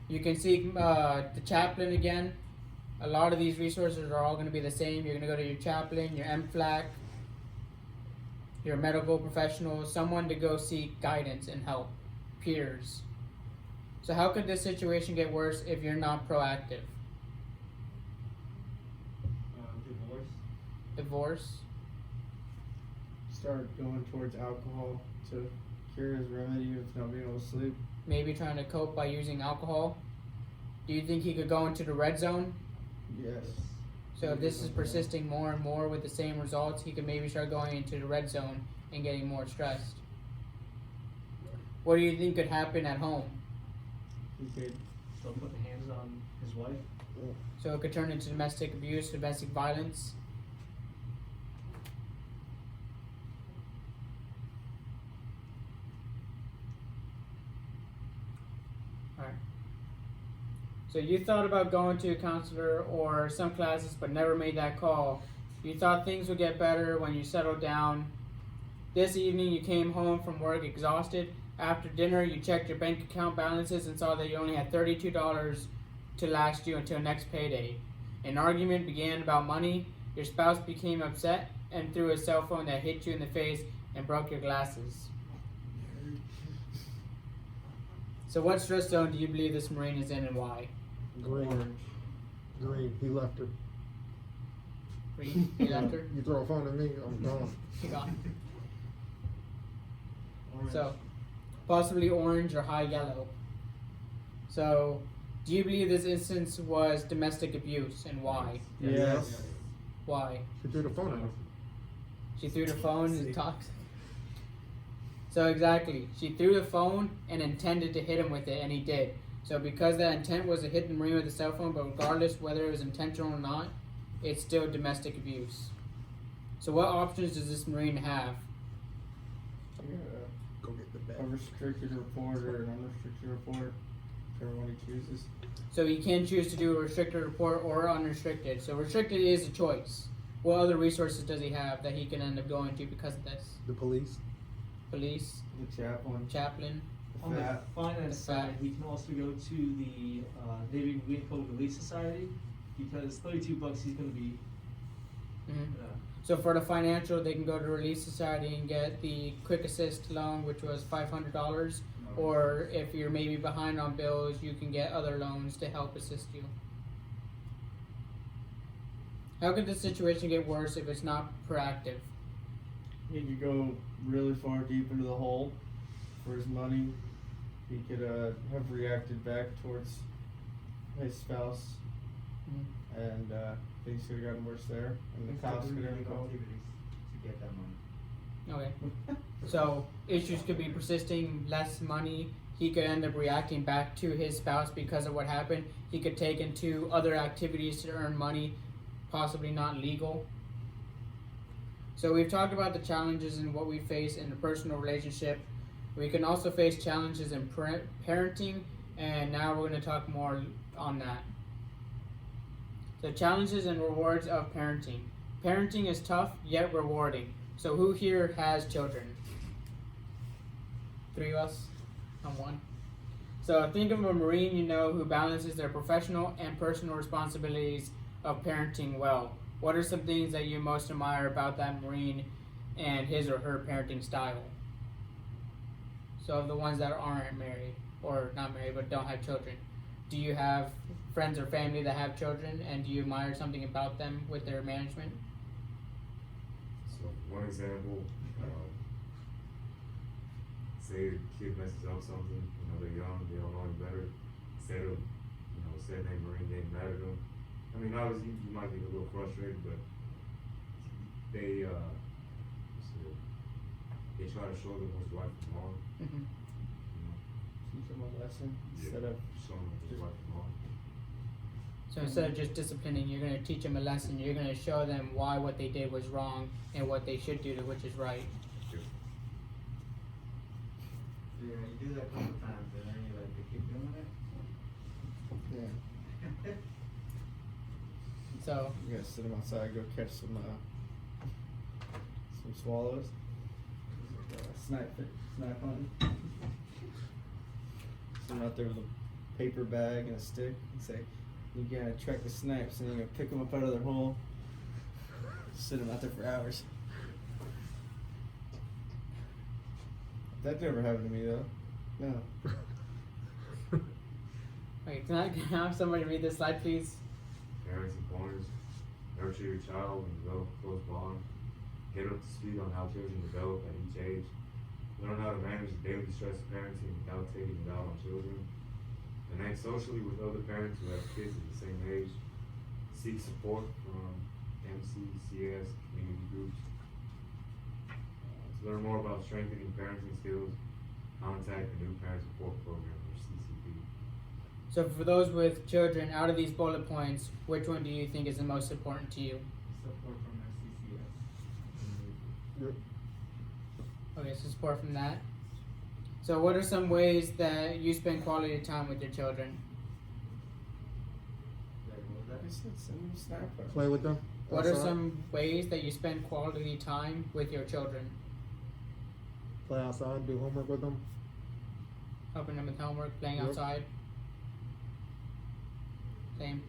You can seek the chaplain again. A lot of these resources are all going to be the same. You're going to go to your chaplain, your MFLAC, your medical professional, someone to go seek guidance and help, peers. So how could this situation get worse if you're not proactive? Divorce. Divorce, Start going towards alcohol to cure his remedy of not being able to sleep. maybe trying to cope by using alcohol. Do you think he could go into the red zone? Yes. So if this is persisting more and more with the same results, he could maybe start going into the red zone and getting more stressed. What do you think could happen at home? He could. Still putting hands on his wife. So it could turn into domestic abuse, domestic violence. Alright. So you thought about going to a counselor or some classes but never made that call. You thought things would get better when you settled down. This evening you came home from work exhausted. After dinner you checked your bank account balances and saw that you only had $32 to last you until next payday. An argument began about money. Your spouse became upset and threw a cell phone that hit you in the face and broke your glasses. So what stress zone do you believe this Marine is in and why? Green. Green. He left her. Green? You left her? You throw a phone at me, I'm gone. She gone. Orange. So, possibly orange or high yellow. So, do you believe this instance was domestic abuse and why? Yes. Why? She threw the phone at him. She threw the phone and talked. So exactly, she threw the phone and intended to hit him with it, and he did. So because that intent was to hit the Marine with the cell phone, but regardless whether it was intentional or not, it's still domestic abuse. So what options does this Marine have? Yeah. Go get the A bag. restricted report or an unrestricted report. whichever one he chooses. So he can choose to do a restricted report or unrestricted. So restricted is a choice. What other resources does he have that he can end up going to because of this? The police. Police, The chaplain. chaplain. On the Fat. finance The fat. side, he can also go to the Navy and Marine Corps Relief Society because $32 he's going to be. Mhm. So for the financial, they can go to Relief Society and get the Quick Assist loan, which was $500. Or if you're maybe behind on bills, you can get other loans to help assist you. How could the situation get worse if it's not proactive? He could go really far deep into the hole for his money. He could have reacted back towards his spouse, Mhm. and things could have gotten worse there, and the cops could have been called. activities to get that money. Okay. So issues could be persisting, less money. He could end up reacting back to his spouse because of what happened. He could take into other activities to earn money, possibly not legal. So we've talked about the challenges and what we face in a personal relationship. We can also face challenges in parenting, and now we're going to talk more on that. The challenges and rewards of parenting. Parenting is tough yet rewarding. So who here has children? 3 of us? I'm one. So think of a Marine you know who balances their professional and personal responsibilities of parenting well. What are some things that you most admire about that Marine and his or her parenting style? So of the ones that aren't married, or not married but don't have children, do you have friends or family that have children, and do you admire something about them with their management? So one example, say a kid messes up something, they're young, they don't know any better. Instead of, said name Marine, they mad at them. I mean, obviously you might get a little frustrated, but they try to show them what's right from wrong. Mm-hmm. Teach them a lesson Yeah, instead of show them what's right from wrong. So instead of just disciplining, you're going to teach them a lesson. You're going to show them why what they did was wrong and what they should do to which is right. Yeah, you do that a couple times, and then you're like, they keep doing it? yeah. So You gotta sit them outside, go catch some swallows. Snipe hunting. Sit them out there with a paper bag and a stick and say, you gotta track the snipes, and then you're gonna pick them up out of their hole. Sit them out there for hours. That never happened to me though. No. okay, can I have somebody read this slide, please? Parents and pointers, nurture your child and develop a close bond. Get up to speed on how children develop at each age. Learn how to manage the daily stress of parenting without taking it out on children. Connect socially with other parents who have kids at the same age. Seek support from MCCS community groups. To learn more about strengthening parenting skills, contact the New Parent Support Program, or CCP. So for those with children, out of these bullet points, which one do you think is the most important to you? Support from SCCS. Yep. Okay, so support from that. So what are some ways that you spend quality time with your children? Like, what was I that? said send them snap. Play with them. What are outside. some ways that you spend quality time with your children? Play outside. Do homework with them. Helping them with homework, playing Yep. outside. Same,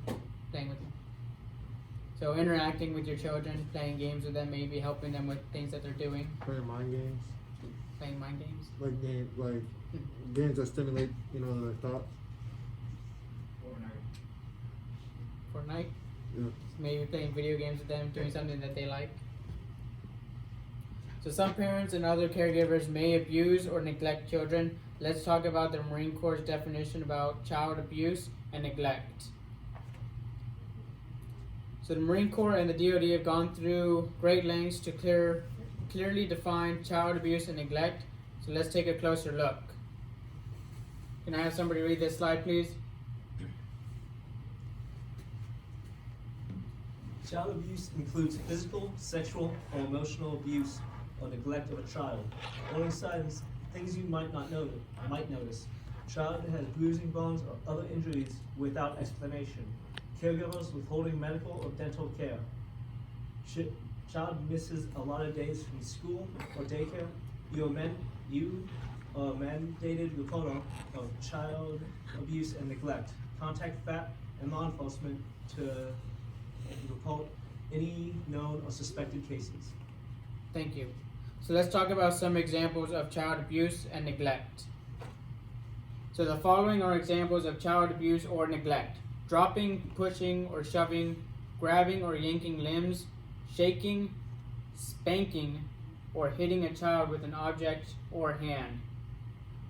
playing with them. So interacting with your children, playing games with them, maybe helping them with things that they're doing, Playing mind games. playing mind games. Like games that stimulate, their thoughts. Fortnite, Yeah. maybe playing video games with them, doing something that they like. So some parents and other caregivers may abuse or neglect children. Let's talk about the Marine Corps' definition about child abuse and neglect. So the Marine Corps and the DoD have gone through great lengths to clearly define child abuse and neglect. So let's take a closer look. Can I have somebody read this slide, please? Child abuse includes physical, sexual, or emotional abuse or neglect of a child. Warning signs, things you might notice. Child has bruising bones or other injuries without explanation. Caregivers withholding medical or dental care. Child misses a lot of days from school or daycare. You are mandated report of child abuse and neglect. Contact FAP and law enforcement to report any known or suspected cases. Thank you. So let's talk about some examples of child abuse and neglect. So the following are examples of child abuse or neglect: dropping, pushing, or shoving, grabbing or yanking limbs, shaking, spanking, or hitting a child with an object or hand,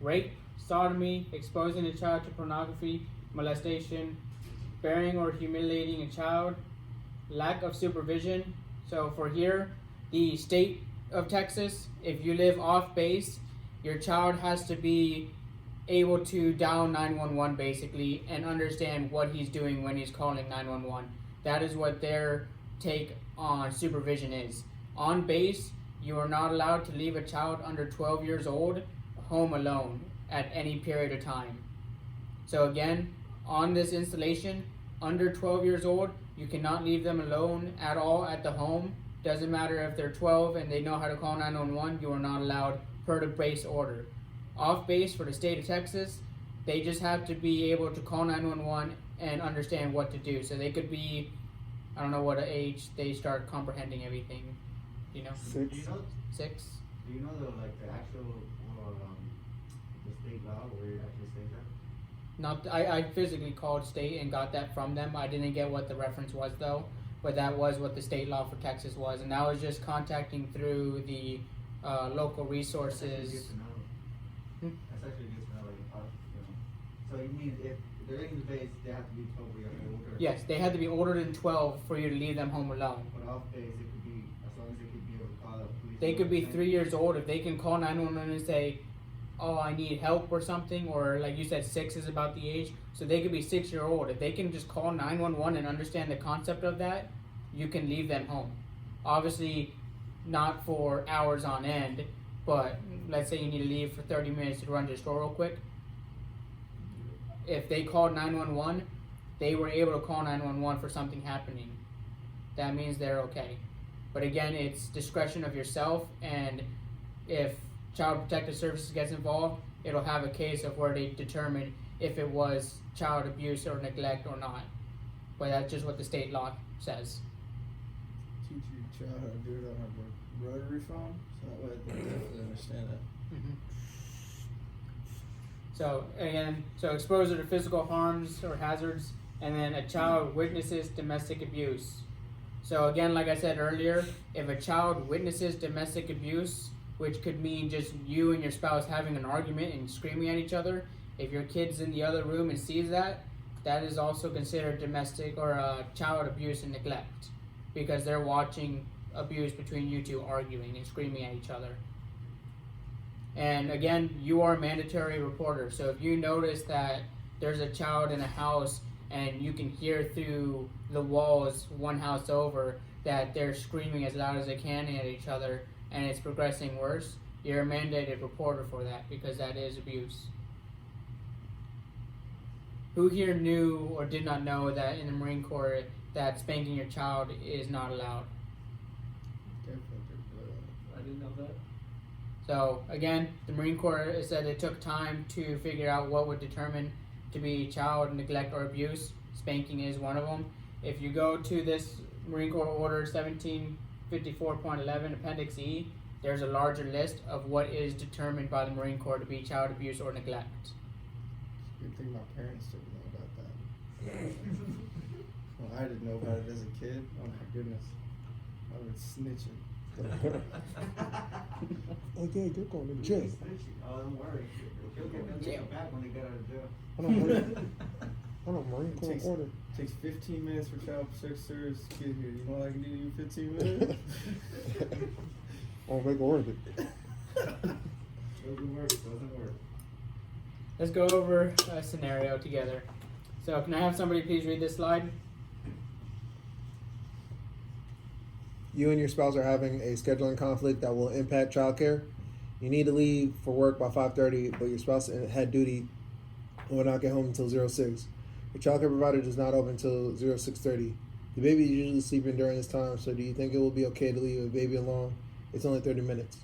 rape, sodomy, exposing a child to pornography, molestation, burying or humiliating a child, lack of supervision. So for here, the state of Texas, if you live off base, your child has to be able to dial 911 basically and understand what he's doing when he's calling 911. That is what their take on supervision is. On base, you are not allowed to leave a child under 12 years old home alone at any period of time. So again, on this installation, under 12 years old, you cannot leave them alone at all at the home. Doesn't matter if they're 12 and they know how to call 911, you are not allowed per the base order. Off base for the state of Texas, they just have to be able to call 911 and understand what to do. So they could be, I don't know what age they start comprehending everything, you know? Do you know? 6? Do you know the actual the state law where it actually says that? Not, I physically called state and got that from them. I didn't get what the reference was though, but that was what the state law for Texas was, and that was just contacting through the local resources. That's actually good to know, you know. So you mean if they're in the base, they have to be 12 years old? Yes, they had to be older than 12 for you to leave them home alone. But off base, it could be, as long as they could be able to call the police. They could be 3 years old. If they can call 911 and say, oh, I need help or something, or like you said, 6 is about the age, so they could be 6-year-old. If they can just call 911 and understand the concept of that, you can leave them home. Obviously, not for hours on end, but let's say you need to leave for 30 minutes to run to the store real quick. If they called 911, they were able to call 911 for something happening. That means they're okay. But again, it's discretion of yourself, and if Child Protective Services gets involved, it'll have a case of where they determine if it was child abuse or neglect or not. But that's just what the state law says. Teach your child how to do it on a rotary phone, so that way they definitely understand it. Mm-hmm. So again, so exposure to physical harms or hazards, and then a child witnesses domestic abuse. So again, like I said earlier, if a child witnesses domestic abuse, which could mean just you and your spouse having an argument and screaming at each other, if your kid's in the other room and sees that, that is also considered domestic or child abuse and neglect, because they're watching abuse between you two arguing and screaming at each other. And again, you are a mandatory reporter, so if you notice that there's a child in a house and you can hear through the walls one house over that they're screaming as loud as they can at each other and it's progressing worse, you're a mandated reporter for that, because that is abuse. Who here knew or did not know that in the Marine Corps that spanking your child is not allowed? I didn't know that. So again, the Marine Corps said it took time to figure out what would determine to be child neglect or abuse. Spanking is one of them. If you go to this Marine Corps Order 1754.11 Appendix E, there's a larger list of what is determined by the Marine Corps to be child abuse or neglect. Good thing my parents didn't know about that. Well, I didn't know about it as a kid. Oh my goodness, I was snitching. Okay, you're going to jail. Oh, don't worry. He'll get them back when they get out of jail. On a Marine Corps Takes- order. Takes 15 minutes for child protective service to get here. You know what I can do in 15 minutes? I'll make it worth it. Doesn't work. Let's go over a scenario together. So can I have somebody please read this slide? You and your spouse are having a scheduling conflict that will impact childcare. You need to leave for work by 5:30, but your spouse had duty and will not get home until 06. The childcare provider does not open until 06:30. The baby is usually sleeping during this time, so do you think it will be okay to leave a baby alone? It's only 30 minutes.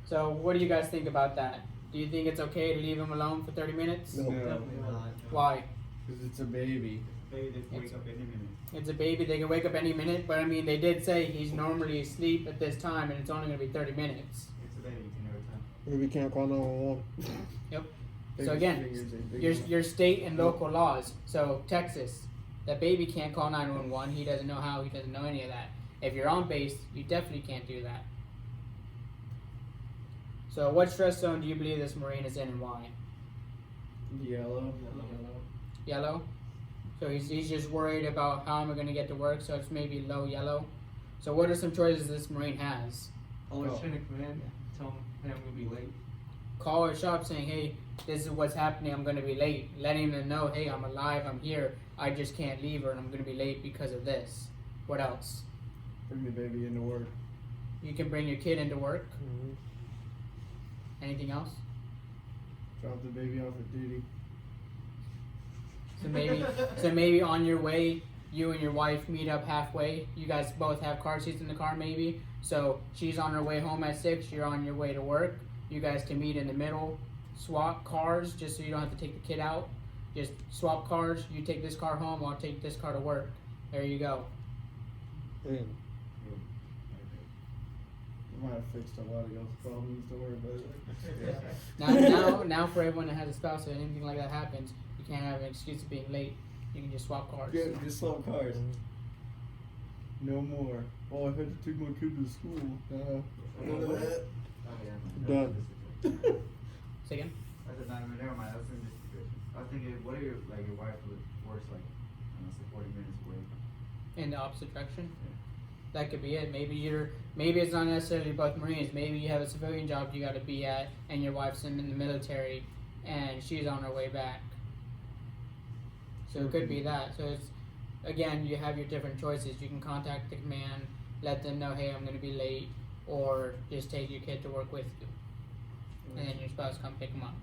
So what do you guys think about that? Do you think it's okay to leave him alone for 30 minutes? No. Definitely not. Why? Because it's a baby. Maybe they can wake up any minute. It's a baby, they can wake up any minute, but I mean, they did say he's normally asleep at this time and it's only going to be 30 minutes. It's a baby, you can never tell. Maybe we can't call 911. Yep. Biggest So again, fingers ain't big your state and local laws. So Texas, that baby can't call 911. He doesn't know how. He doesn't know any of that. If you're on base, you definitely can't do that. So what stress zone do you believe this Marine is in and why? Yellow. Yellow. So he's just worried about how am I going to get to work. So it's maybe low yellow. So what are some choices this Marine has? Always Oh. chain of command. Tell him, hey, I'm gonna be late. Call a shop saying, hey, this is what's happening, I'm going to be late. Letting them know, hey, I'm alive, I'm here, I just can't leave or I'm going to be late because of this. What else? Bring the baby into work. You can bring your kid into work. Mm-hmm. Anything else? Drop the baby off at duty. So maybe on your way, you and your wife meet up halfway. You guys both have car seats in the car maybe. So she's on her way home at 6, you're on your way to work. You guys can meet in the middle, swap cars just so you don't have to take the kid out. Just swap cars, you take this car home, I'll take this car to work. There you go. Damn. Might have fixed a lot of y'all's problems. Don't worry about it. Now for everyone that has a spouse, if anything like that happens, you can't have an excuse of being late. You can just swap cars. Yeah, just swap cars. No more. Oh, I had to take my kid to school. Done. Say again? I said, no, never mind. I was in this situation. I was thinking, what if your wife works like, I don't know, say 40 minutes away? In the opposite direction. That could be it. Maybe it's not necessarily both Marines. Maybe you have a civilian job you got to be at, and your wife's in the military, and she's on her way back. So it could be that. So it's, again, you have your different choices. You can contact the command, let them know, hey, I'm going to be late, or just take your kid to work with you, and then your spouse come pick them up.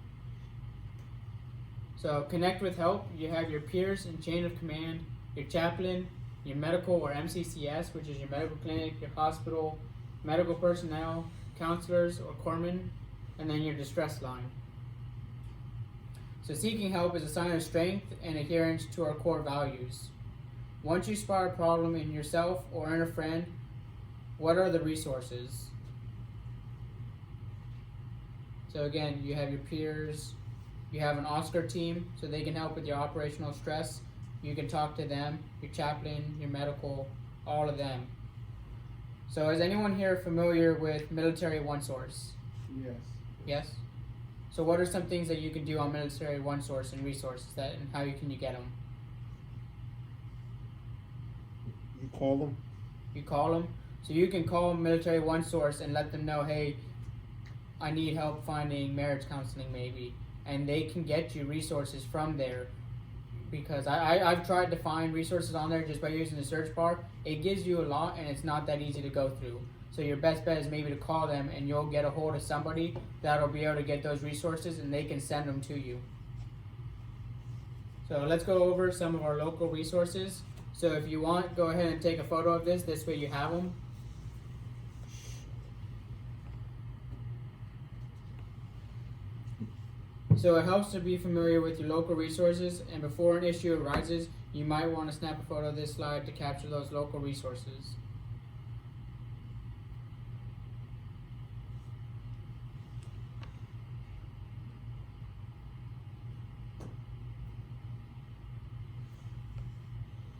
So connect with help. You have your peers and chain of command, your chaplain, your medical or MCCS, which is your medical clinic, your hospital, medical personnel, counselors or corpsmen, and then your distress line. So seeking help is a sign of strength and adherence to our core values. Once you spot a problem in yourself or in a friend, what are the resources? So again, you have your peers, you have an Oscar team, so they can help with your operational stress. You can talk to them, your chaplain, your medical, all of them. So is anyone here familiar with Military One Source? Yes. Yes? So what are some things that you can do on Military One Source and resources that, and how can you get them? You call them. You call them. So you can call Military One Source and let them know, hey, I need help finding marriage counseling maybe. And they can get you resources from there. Because I've tried to find resources on there just by using the search bar. It gives you a lot and it's not that easy to go through. So your best bet is maybe to call them and you'll get a hold of somebody that'll be able to get those resources and they can send them to you. So let's go over some of our local resources. So if you want, go ahead and take a photo of this. This way you have them. So it helps to be familiar with your local resources, and before an issue arises, you might want to snap a photo of this slide to capture those local resources.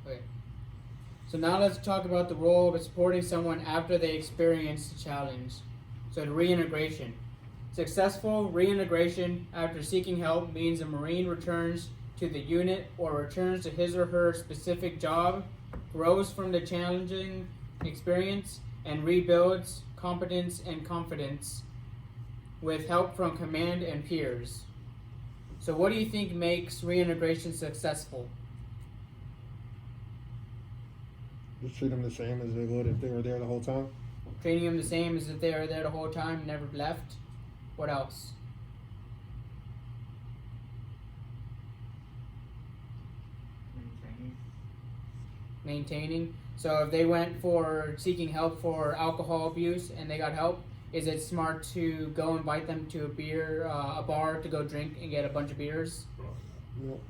Okay. So now let's talk about the role of supporting someone after they experience the challenge. So the reintegration. Successful reintegration after seeking help means a Marine returns to the unit or returns to his or her specific job, grows from the challenging experience, and rebuilds competence and confidence with help from command and peers. So what do you think makes reintegration successful? Just treat them the same as they would if they were there the whole time. Treating them the same as if they were there the whole time, never left. What else? maintaining. So if they went for seeking help for alcohol abuse and they got help, is it smart to go invite them to a bar to go drink and get a bunch of beers?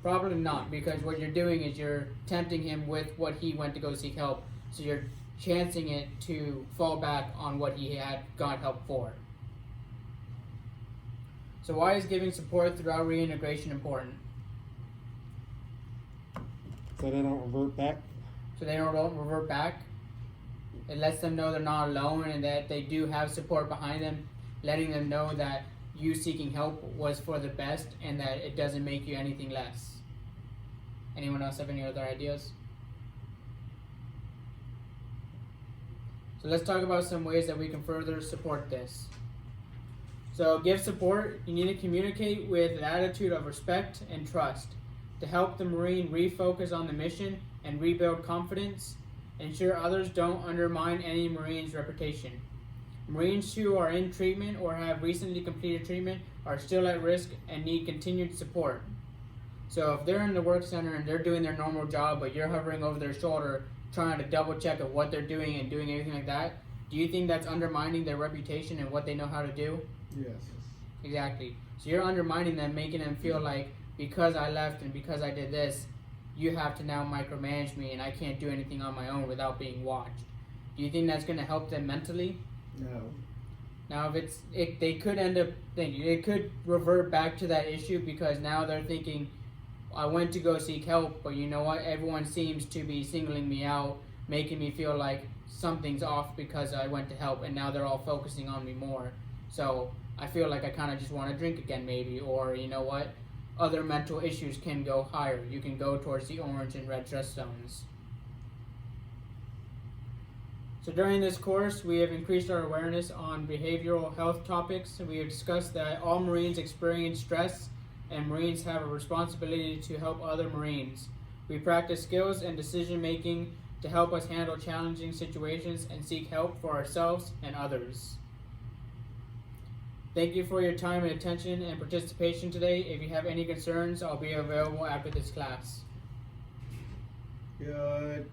Probably not, because what you're doing is you're tempting him with what he went to go seek help. So you're chancing it to fall back on what he had got help for. So why is giving support throughout reintegration important? So they don't revert back. So they don't revert back. It lets them know they're not alone and that they do have support behind them, letting them know that you seeking help was for the best and that it doesn't make you anything less. Anyone else have any other ideas? So let's talk about some ways that we can further support this. So give support. You need to communicate with an attitude of respect and trust to help the Marine refocus on the mission and rebuild confidence. Ensure others don't undermine any Marine's reputation. Marines who are in treatment or have recently completed treatment are still at risk and need continued support. So if they're in the work center and they're doing their normal job, but you're hovering over their shoulder trying to double check of what they're doing and doing everything like that, do you think that's undermining their reputation and what they know how to do? Yes. Exactly. So you're undermining them, making them feel like because I left and because I did this, you have to now micromanage me and I can't do anything on my own without being watched. Do you think that's going to help them mentally? No. Now, they could end up thinking, it could revert back to that issue because now they're thinking, I went to go seek help, but you know what? Everyone seems to be singling me out, making me feel like something's off because I went to help, and now they're all focusing on me more. So I feel like I kind of just want to drink again, maybe, or you know what? Other mental issues can go higher. You can go towards the orange and red stress zones. So during this course, we have increased our awareness on behavioral health topics. We have discussed that all Marines experience stress and Marines have a responsibility to help other Marines. We practice skills and decision making to help us handle challenging situations and seek help for ourselves and others. Thank you for your time and attention and participation today. If you have any concerns, I'll be available after this class. Good.